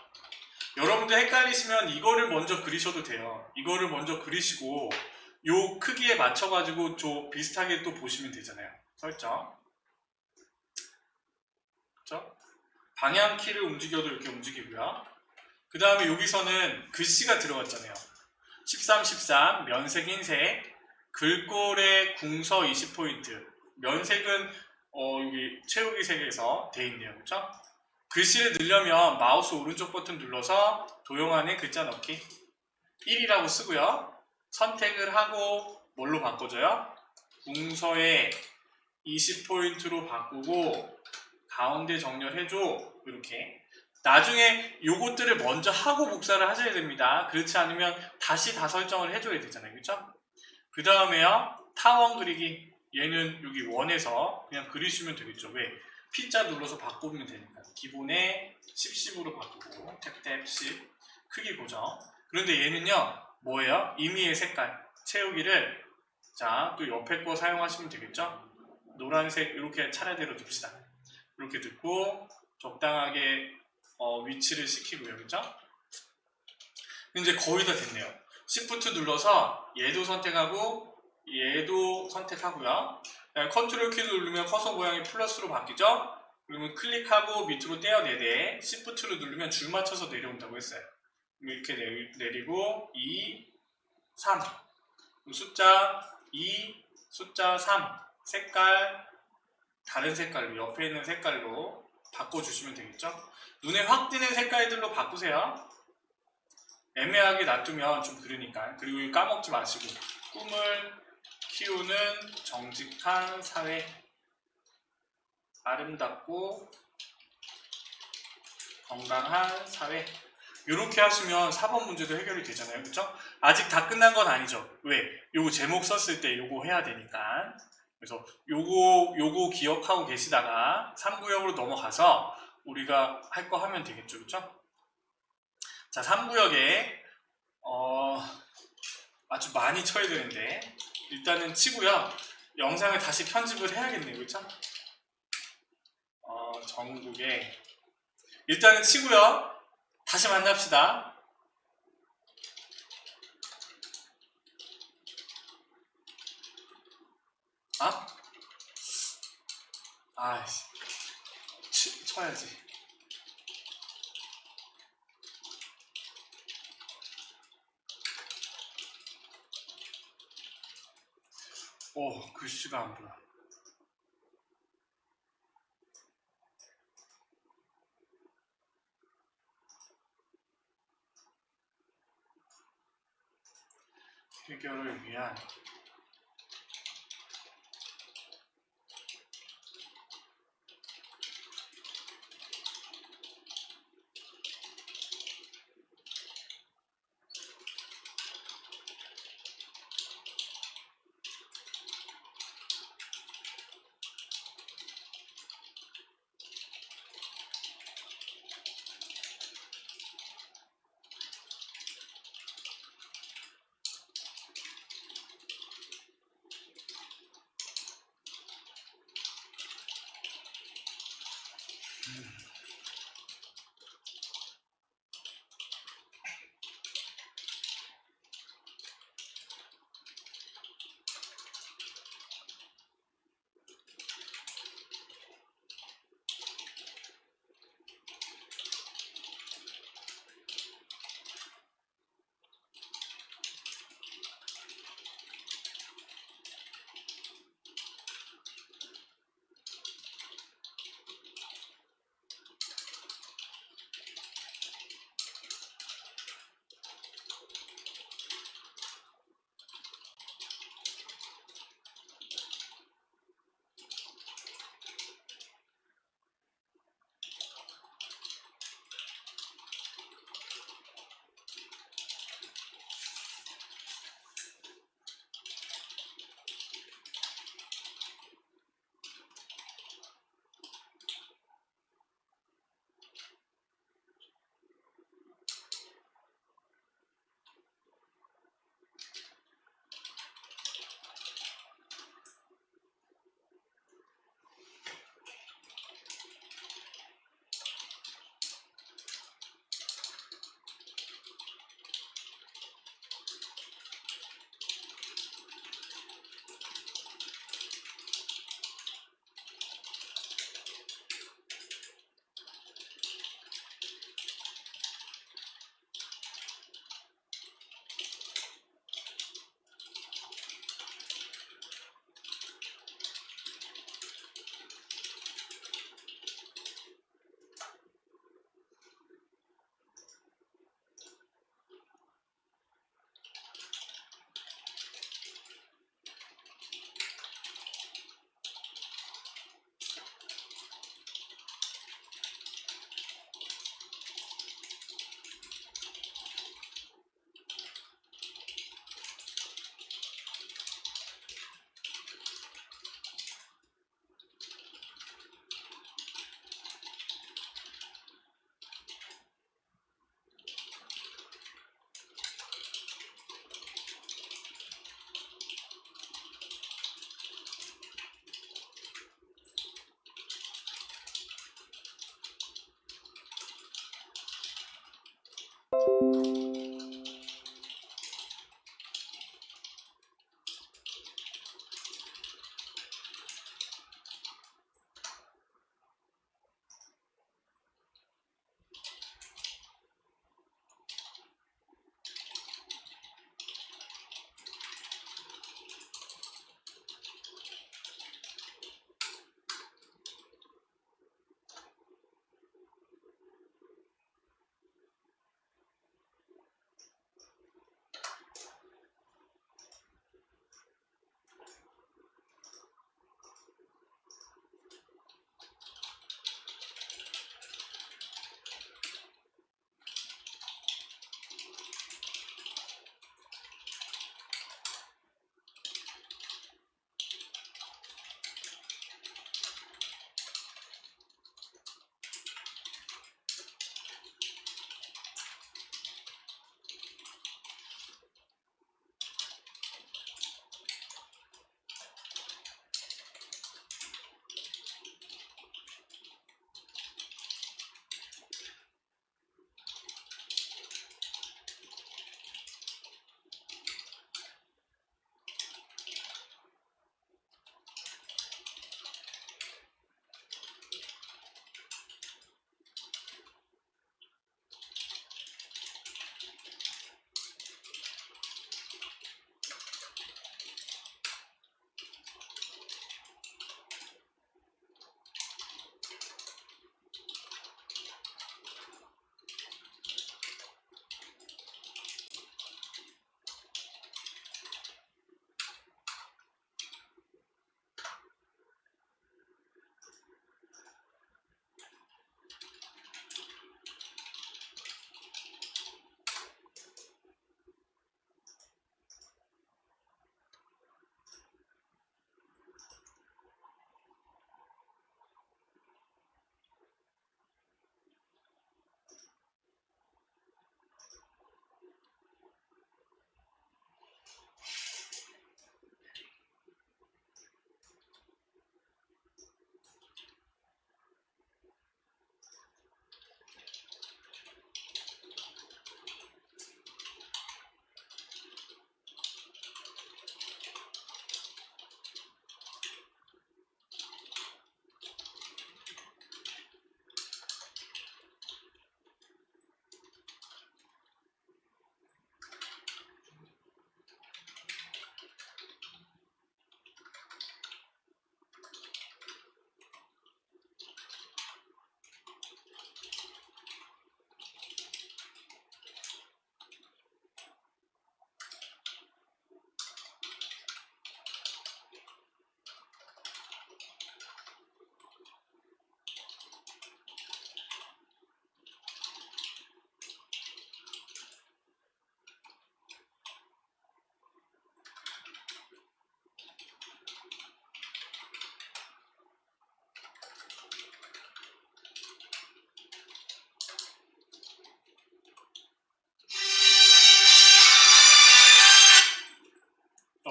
여러분들 헷갈리시면 이거를 먼저 그리셔도 돼요. 이거를 먼저 그리시고 요 크기에 맞춰가지고 비슷하게 또 보시면 되잖아요. 설정. 그렇죠? 방향키를 움직여도 이렇게 움직이고요. 그 다음에 여기서는 글씨가 들어갔잖아요. 13, 13, 면색 흰색, 글꼴의 궁서 20포인트. 면색은 여기 채우기 색에서 돼 있네요. 그렇죠? 글씨를 넣으려면 마우스 오른쪽 버튼 눌러서 도형 안에 글자 넣기 1이라고 쓰고요. 선택을 하고 뭘로 바꿔줘요? 궁서에 20포인트로 바꾸고 가운데 정렬해줘. 이렇게. 나중에 요것들을 먼저 하고 복사를 하셔야 됩니다. 그렇지 않으면 다시 다 설정을 해줘야 되잖아요. 그렇죠? 그 다음에요. 타원 그리기. 얘는 여기 원에서 그냥 그리시면 되겠죠. 왜? P자 눌러서 바꾸면 되니까. 기본에 10, 10으로 바꾸고 탭탭 10 크기 고정. 그런데 얘는요. 뭐예요? 임의의 색깔 채우기를 또 옆에 거 사용하시면 되겠죠. 노란색 이렇게 차례대로 둡시다. 이렇게 듣고 적당하게 위치를 시키고요. 그죠? 이제 거의 다 됐네요. Shift 눌러서 얘도 선택하고 얘도 선택하고요. 컨트롤 키 누르면 커서 모양이 플러스로 바뀌죠? 그러면 클릭하고 밑으로 떼어내되 Shift를 누르면 줄 맞춰서 내려온다고 했어요. 이렇게 내리고 2, 3 숫자 2, 숫자 3 색깔 다른 색깔로 옆에 있는 색깔로 바꿔주시면 되겠죠? 눈에 확 띄는 색깔들로 바꾸세요. 애매하게 놔두면 좀 그러니까. 그리고 까먹지 마시고 꿈을 키우는 정직한 사회 아름답고 건강한 사회 이렇게 하시면 4번 문제도 해결이 되잖아요. 그렇죠? 아직 다 끝난 건 아니죠. 왜? 요거 제목 썼을 때 요거 해야 되니까. 그래서 요거 기억하고 계시다가 3구역으로 넘어가서 우리가 할 거 하면 되겠죠. 그렇죠? 자, 3구역에 아주 많이 쳐야 되는데 일단은 치고요. 영상을 다시 편집을 해야겠네요. 그렇죠? 전국에 일단은 치고요. 다시 만납시다. 쳐야지. 글씨가 안 보여. 해결을 위한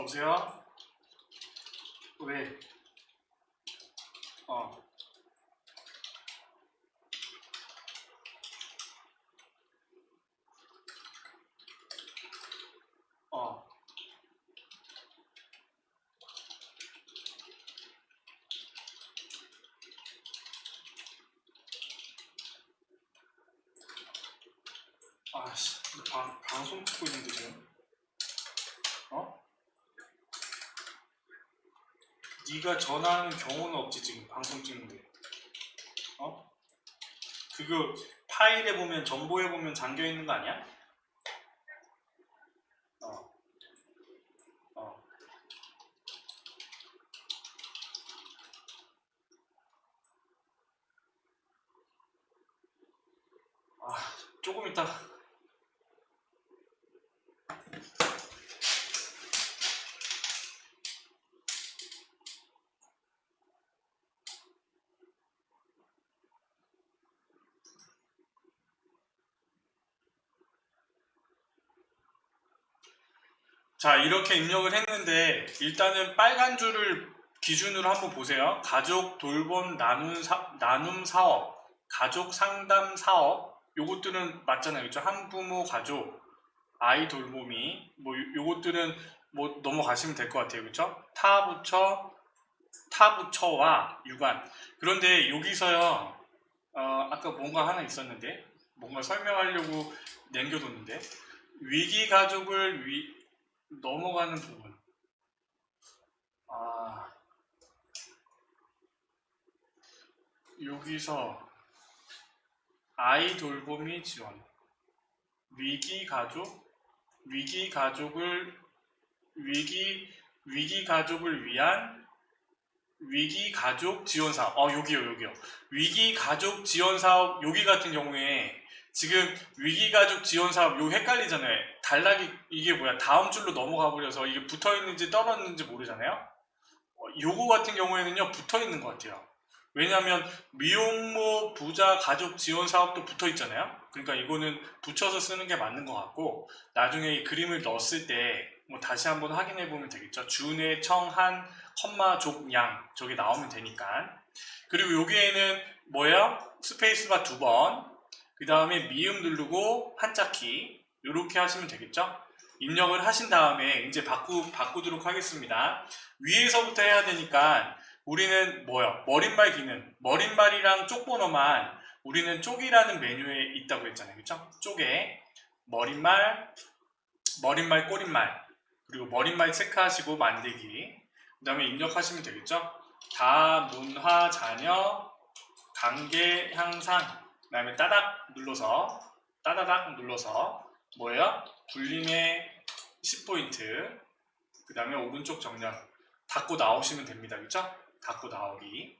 여보세요? 왜? 어, 어. 아씨, 방송 듣고 있는데 지금? 어? 네가 전화하는 경우는 없지 지금 방송 찍는데. 어? 그거 파일에 보면 정보에 보면 잠겨 있는 거 아니야? 어, 어. 아, 조금 이따. 자, 이렇게 입력을 했는데 일단은 빨간 줄을 기준으로 한번 보세요. 가족 돌봄 나눔 사업, 가족 상담 사업, 요것들은 맞잖아요. 그쵸? 한부모 가족, 아이 돌보미, 뭐 요것들은 뭐 넘어가시면 될 것 같아요. 그쵸? 타부처와 유관. 그런데 여기서요, 아까 뭔가 하나 있었는데, 뭔가 설명하려고 남겨뒀는데, 위기 가족을 넘어가는 부분. 여기서 아이 돌보미 지원, 위기 가족, 위기 가족을 위기 가족을 위한 위기 가족 지원 사업. 여기요. 위기 가족 지원 사업. 여기 같은 경우에 지금 위기 가족 지원 사업 요 헷갈리잖아요. 단락이 이게 뭐야? 다음 줄로 넘어가 버려서 이게 붙어 있는지 떨어졌는지 모르잖아요. 요거 같은 경우에는요 붙어 있는 것 같아요. 왜냐하면 미혼모 부자 가족 지원 사업도 붙어 있잖아요. 그러니까 이거는 붙여서 쓰는 게 맞는 것 같고, 나중에 이 그림을 넣었을 때 뭐 다시 한번 확인해 보면 되겠죠. 준의 청한 컴마 족양 저기 나오면 되니까. 그리고 여기에는 뭐예요? 스페이스바 2번, 그 다음에 미음 누르고 한자키 이렇게 하시면 되겠죠. 입력을 하신 다음에 이제 바꾸도록 하겠습니다. 위에서부터 해야 되니까 우리는 뭐요? 머릿말 기능, 머릿말이랑 쪽번호만 우리는 쪽이라는 메뉴에 있다고 했잖아요. 그쵸? 쪽에 머릿말, 꼬릿말, 그리고 머릿말 체크하시고 만들기, 그 다음에 입력하시면 되겠죠? 다문화 자녀 관계 향상, 그 다음에 따다닥 눌러서 뭐예요? 굴림의 10포인트, 그 다음에 오른쪽 정렬 닫고 나오시면 됩니다. 그쵸? 닫고 나오기.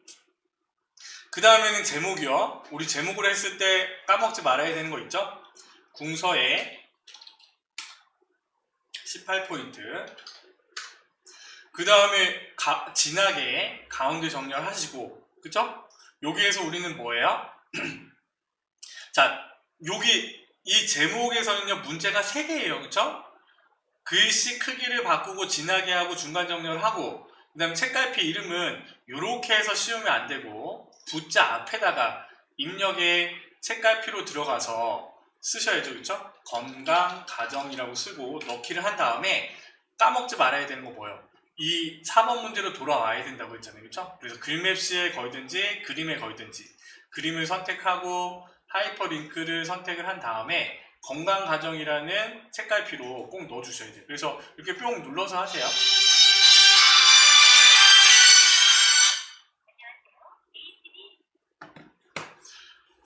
그 다음에는 제목이요. 우리 제목으로 했을 때 까먹지 말아야 되는 거 있죠? 궁서에 18포인트. 그 다음에 진하게 가운데 정렬하시고, 그쵸? 여기에서 우리는 뭐예요? 자, 여기 이 제목에서는요 문제가 3개예요. 그쵸? 글씨 크기를 바꾸고 진하게 하고 중간 정렬을 하고, 그 다음에 책갈피 이름은 이렇게 해서 씌우면 안 되고 부자 앞에다가 입력에 책갈피로 들어가서 쓰셔야죠. 그쵸? 건강 가정이라고 쓰고 넣기를 한 다음에 까먹지 말아야 되는 거 뭐예요? 이 4번 문제로 돌아와야 된다고 했잖아요. 그쵸? 그래서 글맵시에 걸든지 그림에 걸든지 그림을 선택하고 하이퍼링크를 선택을 한 다음에 건강가정이라는 책갈피로 꼭 넣어주셔야 돼요. 그래서 이렇게 뿅 눌러서 하세요.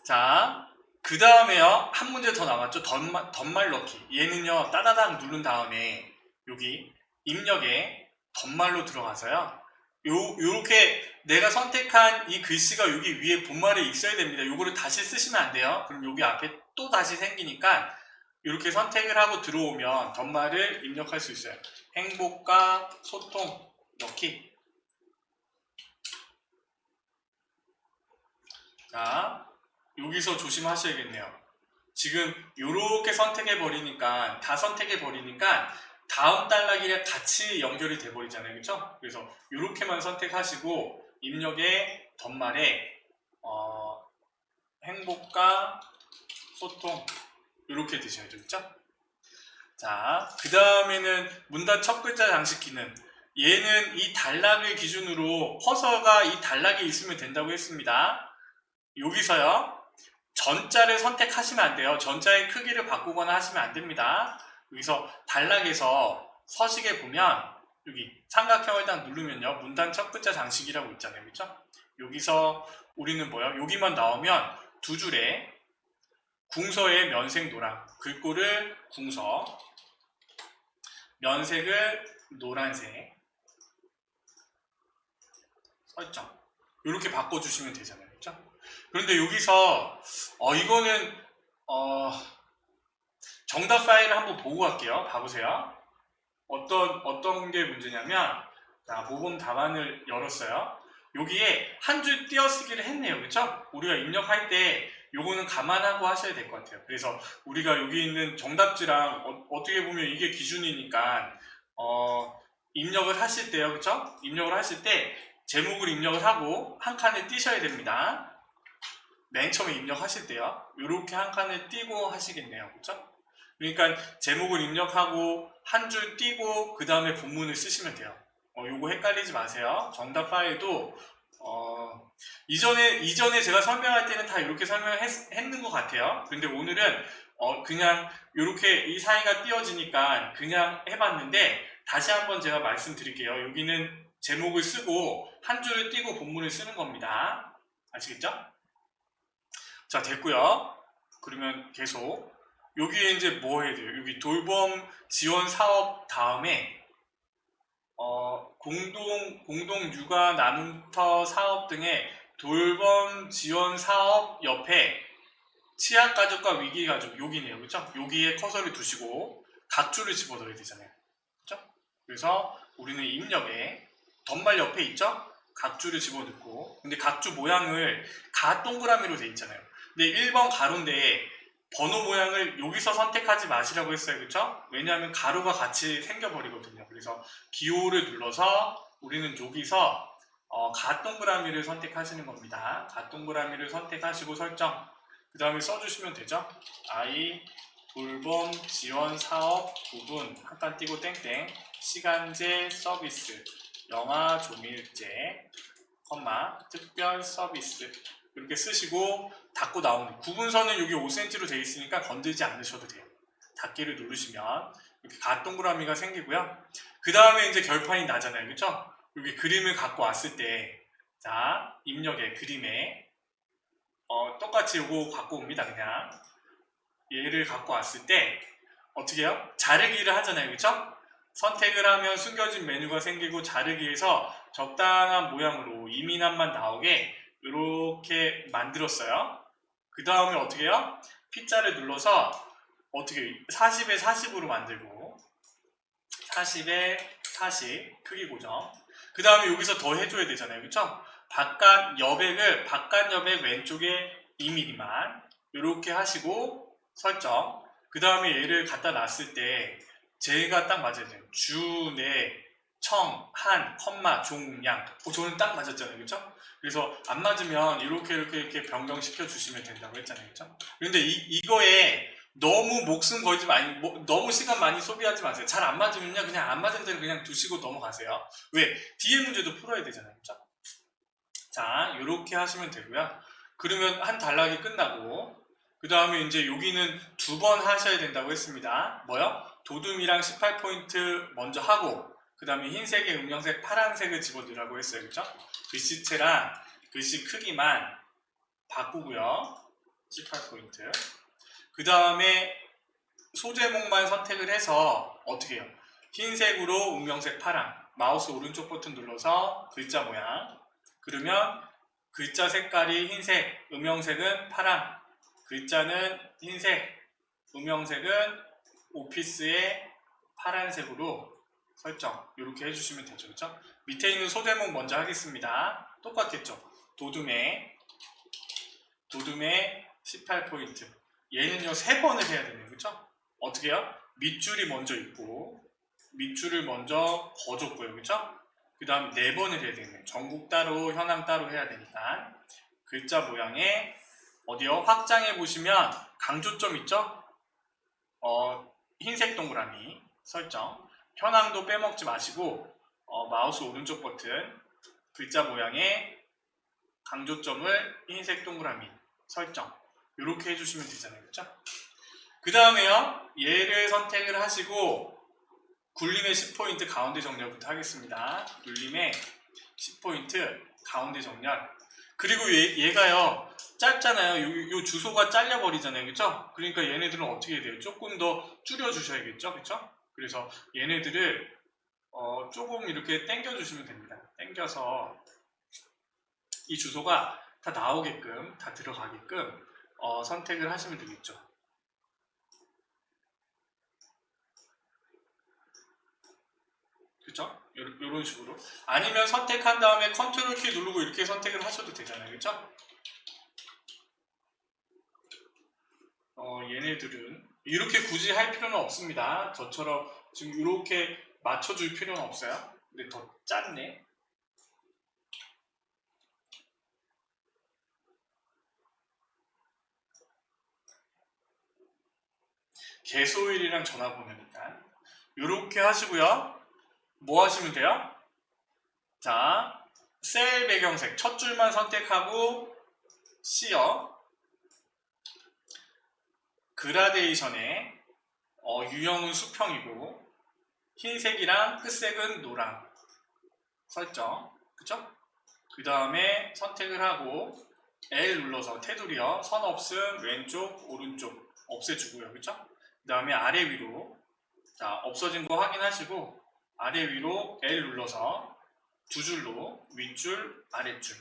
자, 그 다음에요. 한 문제 더 남았죠. 덧말 넣기. 얘는요, 따다닥 누른 다음에 여기 입력에 덧말로 들어가서요. 요렇게 내가 선택한 이 글씨가 여기 위에 본말에 있어야 됩니다. 요거를 다시 쓰시면 안 돼요. 그럼 여기 앞에 또 다시 생기니까 이렇게 선택을 하고 들어오면 덧말을 입력할 수 있어요. 행복과 소통 넣기. 자, 여기서 조심하셔야겠네요. 지금 이렇게 선택해 버리니까 다 선택해 버리니까 다음 단락이랑 같이 연결이 돼 버리잖아요. 그렇죠? 그래서 이렇게만 선택하시고 입력에 덧말에 행복과 소통 이렇게 드셔야죠. 그렇죠? 자, 그 다음에는 문단 첫 글자 장식 기능. 얘는 이 단락을 기준으로 커서가 이 단락에 있으면 된다고 했습니다. 여기서요. 전자를 선택하시면 안 돼요. 전자의 크기를 바꾸거나 하시면 안 됩니다. 여기서 단락에서 서식에 보면 여기 삼각형을 딱 누르면요. 문단 첫 글자 장식이라고 있잖아요. 그렇죠? 여기서 우리는 뭐예요? 여기만 나오면 두 줄에 궁서의 면색 노랑, 글꼴을 궁서, 면색을 노란색, 설정 이렇게 바꿔주시면 되잖아요. 그렇죠? 그런데 여기서 이거는 정답 파일을 한번 보고 갈게요. 봐보세요. 어떤 게 문제냐면, 자, 모범 답안을 열었어요. 여기에 한 줄 띄어쓰기를 했네요. 그렇죠? 우리가 입력할 때 요거는 감안하고 하셔야 될 것 같아요. 그래서 우리가 여기 있는 정답지랑 어떻게 보면 이게 기준이니까 입력을 하실 때요. 그렇죠? 입력을 하실 때 제목을 입력을 하고 한 칸에 띄셔야 됩니다. 맨 처음에 입력하실 때요. 이렇게 한 칸을 띄고 하시겠네요. 그렇죠? 그러니까 제목을 입력하고 한 줄 띄고 그 다음에 본문을 쓰시면 돼요. 요거 헷갈리지 마세요. 정답 파일도 이전에 제가 설명할 때는 다 이렇게 설명했는 것 같아요. 근데 오늘은 그냥 이렇게 이 사이가 띄어지니까 그냥 해봤는데 다시 한번 제가 말씀드릴게요. 여기는 제목을 쓰고 한 줄을 띄고 본문을 쓰는 겁니다. 아시겠죠? 자, 됐고요. 그러면 계속 여기에 이제 뭐 해야 돼요? 여기 돌봄 지원 사업 다음에 공동 육아 나눔터 사업 등의 돌봄 지원 사업 옆에 취약가족과 위기가족 여기네요. 그렇죠? 여기에 커서를 두시고 각주를 집어넣어야 되잖아요. 그렇죠? 그래서 우리는 입력에 덧말 옆에 있죠? 각주를 집어넣고 근데 각주 모양을 가 동그라미로 돼 있잖아요. 근데 1번 가로인데 번호 모양을 여기서 선택하지 마시라고 했어요. 그렇죠? 왜냐하면 가로가 같이 생겨버리거든요. 그래서 기호를 눌러서 우리는 여기서 가 동그라미를 선택하시는 겁니다. 가 동그라미를 선택하시고 설정 그 다음에 써주시면 되죠. 아이 돌봄 지원 사업 부분 한 칸 띄고 땡땡 시간제 서비스 영아 조밀제 특별 서비스 이렇게 쓰시고 닫고 나오는 구분선은 여기 5cm로 되어 있으니까 건들지 않으셔도 돼요. 닫기를 누르시면 이렇게 가 동그라미가 생기고요. 그 다음에 이제 결판이 나잖아요. 그렇죠? 여기 그림을 갖고 왔을 때 자 입력에 그림에 똑같이 요거 갖고 옵니다. 그냥 얘를 갖고 왔을 때 어떻게 해요? 자르기를 하잖아요. 그렇죠? 선택을 하면 숨겨진 메뉴가 생기고 자르기에서 적당한 모양으로 이민함만 나오게 이렇게 만들었어요. 그 다음에 어떻게 해요? P자를 눌러서 어떻게 40에 40으로 만들고 40에 40 크기 고정 그 다음에 여기서 더 해줘야 되잖아요. 그렇죠? 바깥 여백을 왼쪽에 2mm만 이렇게 하시고 설정 그 다음에 얘를 갖다 놨을 때 제가 딱 맞아야 돼요. 주, 내, 청, 한, 컴마, 종, 양 저는 딱 맞았잖아요. 그렇죠? 그래서 안 맞으면 이렇게 변경시켜 주시면 된다고 했잖아요. 그렇죠? 그런데 이거에 너무 목숨 걸지 너무 시간 많이 소비하지 마세요. 잘 안 맞으면요 그냥 안 맞은 대로 그냥 두시고 넘어가세요. 왜? 뒤에 문제도 풀어야 되잖아요. 그렇죠? 자 이렇게 하시면 되고요. 그러면 한 단락이 끝나고 그 다음에 이제 여기는 2번 하셔야 된다고 했습니다. 뭐요? 도둠이랑 18포인트 먼저 하고 그 다음에 흰색에 음영색 파란색을 집어넣으라고 했어요. 그렇죠? 글씨체랑 글씨 크기만 바꾸고요. 18포인트 그 다음에 소제목만 선택을 해서 어떻게 해요? 흰색으로 음영색 파랑 마우스 오른쪽 버튼 눌러서 글자 모양 그러면 글자 색깔이 흰색 음영색은 파랑 글자는 흰색 음영색은 오피스의 파란색으로 설정 이렇게 해주시면 되죠. 그렇죠? 밑에 있는 소제목 먼저 하겠습니다. 똑같겠죠? 도둠의 18포인트 얘는요 3번을 해야 되네요. 그렇죠? 어떻게 해요? 밑줄이 먼저 있고 밑줄을 먼저 거줬고요. 그렇죠? 그 다음 4번을 해야 되네요. 전국 따로 현황 따로 해야 되니까 글자 모양에 어디요? 확장해 보시면 강조점 있죠? 흰색 동그라미 설정 현황도 빼먹지 마시고 마우스 오른쪽 버튼 글자 모양에 강조점을 흰색 동그라미 설정 이렇게 해주시면 되잖아요. 그렇죠? 그 다음에요 얘를 선택을 하시고 굴림의 10포인트 가운데 정렬부터 하겠습니다. 굴림의 10포인트 가운데 정렬 그리고 얘가요 짧잖아요. 요 주소가 잘려버리잖아요. 그쵸? 그러니까 얘네들은 어떻게 해야 돼요? 조금 더 줄여 주셔야겠죠? 그쵸? 그래서 얘네들을 조금 이렇게 당겨 주시면 됩니다. 당겨서 이 주소가 다 나오게끔 다 들어가게끔 선택을 하시면 되겠죠. 그쵸? 이런 식으로 아니면 선택한 다음에 컨트롤 키 누르고 이렇게 선택을 하셔도 되잖아요. 그쵸? 얘네들은 이렇게 굳이 할 필요는 없습니다. 저처럼 지금 이렇게 맞춰줄 필요는 없어요. 근데 더 짧네. 개소일이랑 전화번호니까 이렇게 하시고요. 뭐 하시면 돼요? 자, 셀 배경색 첫 줄만 선택하고 C요. 그라데이션에 유형은 수평이고 흰색이랑 끝색은 노랑 설정, 그쵸? 그 다음에 선택을 하고 L 눌러서 테두리요. 선 없음 왼쪽 오른쪽 없애주고요. 그쵸? 그 다음에 아래 위로 자 없어진 거 확인하시고 아래 위로 L 눌러서 두 줄로 윗줄 아랫줄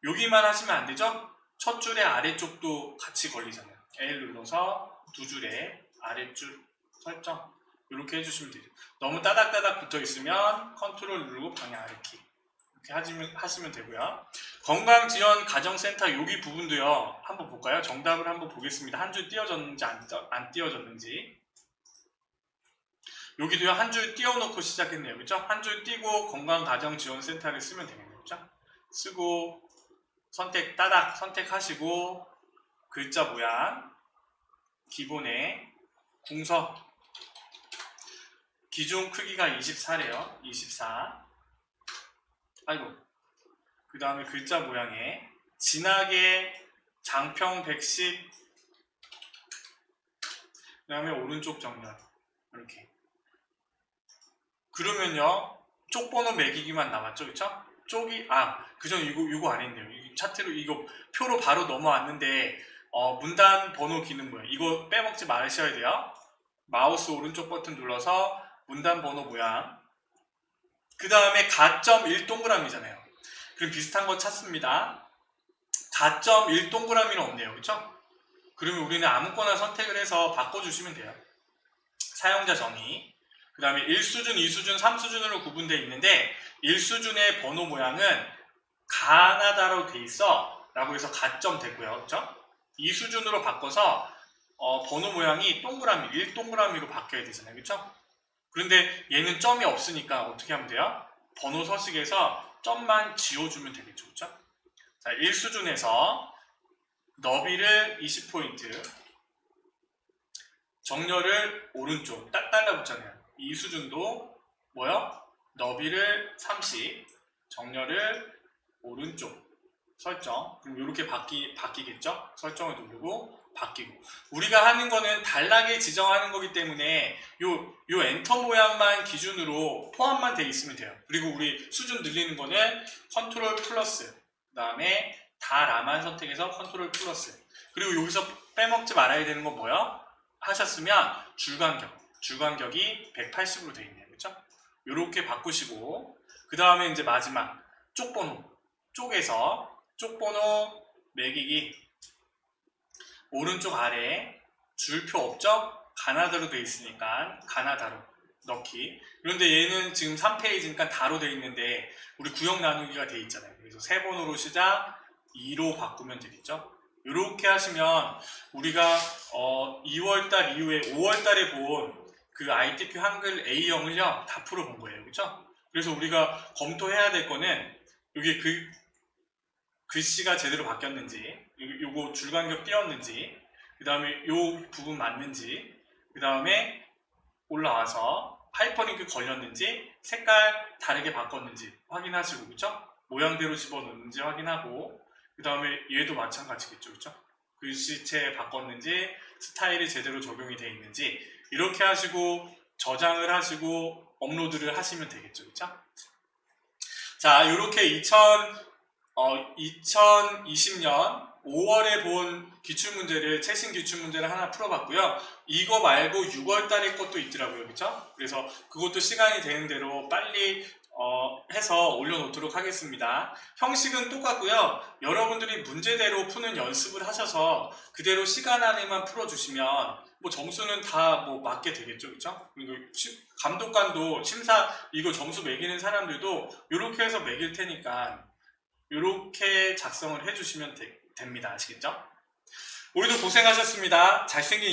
여기만 하시면 안 되죠? 첫 줄의 아래쪽도 같이 걸리잖아요. L 눌러서 두 줄에 아랫줄 설정 이렇게 해주시면 되죠. 너무 따닥따닥 붙어 있으면 컨트롤 누르고 방향 아래키 이렇게 하시면 되고요. 건강지원 가정센터 여기 부분도요. 한번 볼까요? 정답을 한번 보겠습니다. 한 줄 띄워졌는지 안 띄워졌는지. 여기도요. 한 줄 띄워놓고 시작했네요. 그렇죠? 한 줄 띄고 건강가정지원센터를 쓰면 되겠네요. 그렇죠? 쓰고 선택 따닥 선택하시고 글자 모양 기본에 궁서 기존 크기가 24래요. 24 아이고 그 다음에 글자 모양에 진하게 장평 110 그 다음에 오른쪽 정렬 이렇게 그러면요 쪽번호 매기기만 남았죠. 그쵸? 쪽이 그전 이거 안 했네요. 이 차트로 이거 표로 바로 넘어왔는데 문단 번호 기능 모양 이거 빼먹지 마셔야 돼요. 마우스 오른쪽 버튼 눌러서 문단 번호 모양 그 다음에 가점 1동그라미잖아요. 그럼 비슷한 거 찾습니다. 가점 1동그라미는 없네요. 그쵸? 그러면 우리는 아무거나 선택을 해서 바꿔주시면 돼요. 사용자 정의 그 다음에 1수준, 2수준, 3수준으로 구분되어 있는데 1수준의 번호 모양은 가나다로 돼 있어 라고 해서 가점 되고요. 그쵸? 2수준으로 바꿔서 번호 모양이 동그라미, 1동그라미로 바뀌어야 되잖아요. 그쵸? 그런데 얘는 점이 없으니까 어떻게 하면 돼요? 번호 서식에서 점만 지워주면 되겠죠. 그쵸? 자, 1수준에서 너비를 20포인트 정렬을 오른쪽 딱 달라붙잖아요. 2수준도 뭐요? 너비를 30 정렬을 오른쪽 설정 그럼 이렇게 바뀌겠죠? 설정을 누르고 바뀌고 우리가 하는 거는 단락에 지정하는 거기 때문에 요 엔터 모양만 기준으로 포함만 돼 있으면 돼요. 그리고 우리 수준 늘리는 거는 컨트롤 플러스 그 다음에 다라만 선택해서 컨트롤 플러스 그리고 여기서 빼먹지 말아야 되는 건 뭐요? 하셨으면 줄간격이 180으로 되어 있네요. 그렇죠? 이렇게 바꾸시고 그 다음에 이제 마지막 쪽번호 쪽에서 쪽번호 매기기 오른쪽 아래 줄표 없죠? 가나다로 되어 있으니까 가나다로 넣기 그런데 얘는 지금 3페이지니까 다로 되어 있는데 우리 구역 나누기가 되어 있잖아요. 그래서 3번으로 시작 2로 바꾸면 되겠죠? 이렇게 하시면 우리가 2월달 이후에 5월달에 본 그 ITQ 한글 A형을요 다 풀어본 거예요. 그렇죠? 그래서 우리가 검토해야 될 거는 여기 글씨가 제대로 바뀌었는지 요거 줄간격 띄었는지 그 다음에 요 부분 맞는지 그 다음에 올라와서 하이퍼링크 걸렸는지 색깔 다르게 바꿨는지 확인하시고 그쵸? 모양대로 집어넣는지 확인하고 그 다음에 얘도 마찬가지겠죠. 그쵸? 글씨체 바꿨는지 스타일이 제대로 적용이 되어 있는지 이렇게 하시고 저장을 하시고 업로드를 하시면 되겠죠. 그쵸? 자 이렇게 2020년 5월에 본 기출문제를 최신 기출문제를 하나 풀어봤고요. 이거 말고 6월달에 것도 있더라고요. 그쵸? 그래서 그것도 시간이 되는 대로 빨리 해서 올려놓도록 하겠습니다. 형식은 똑같고요. 여러분들이 문제대로 푸는 연습을 하셔서 그대로 시간 안에만 풀어주시면 뭐 점수는 다 뭐 맞게 되겠죠. 그쵸? 그리고 감독관도 심사 이거 점수 매기는 사람들도 이렇게 해서 매길 테니까 이렇게 작성을 해주시면 됩니다. 아시겠죠? 오늘도 고생하셨습니다. 잘생긴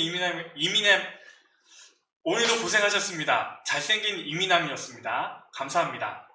오늘도 고생하셨습니다. 잘생긴 이민남이었습니다. 감사합니다.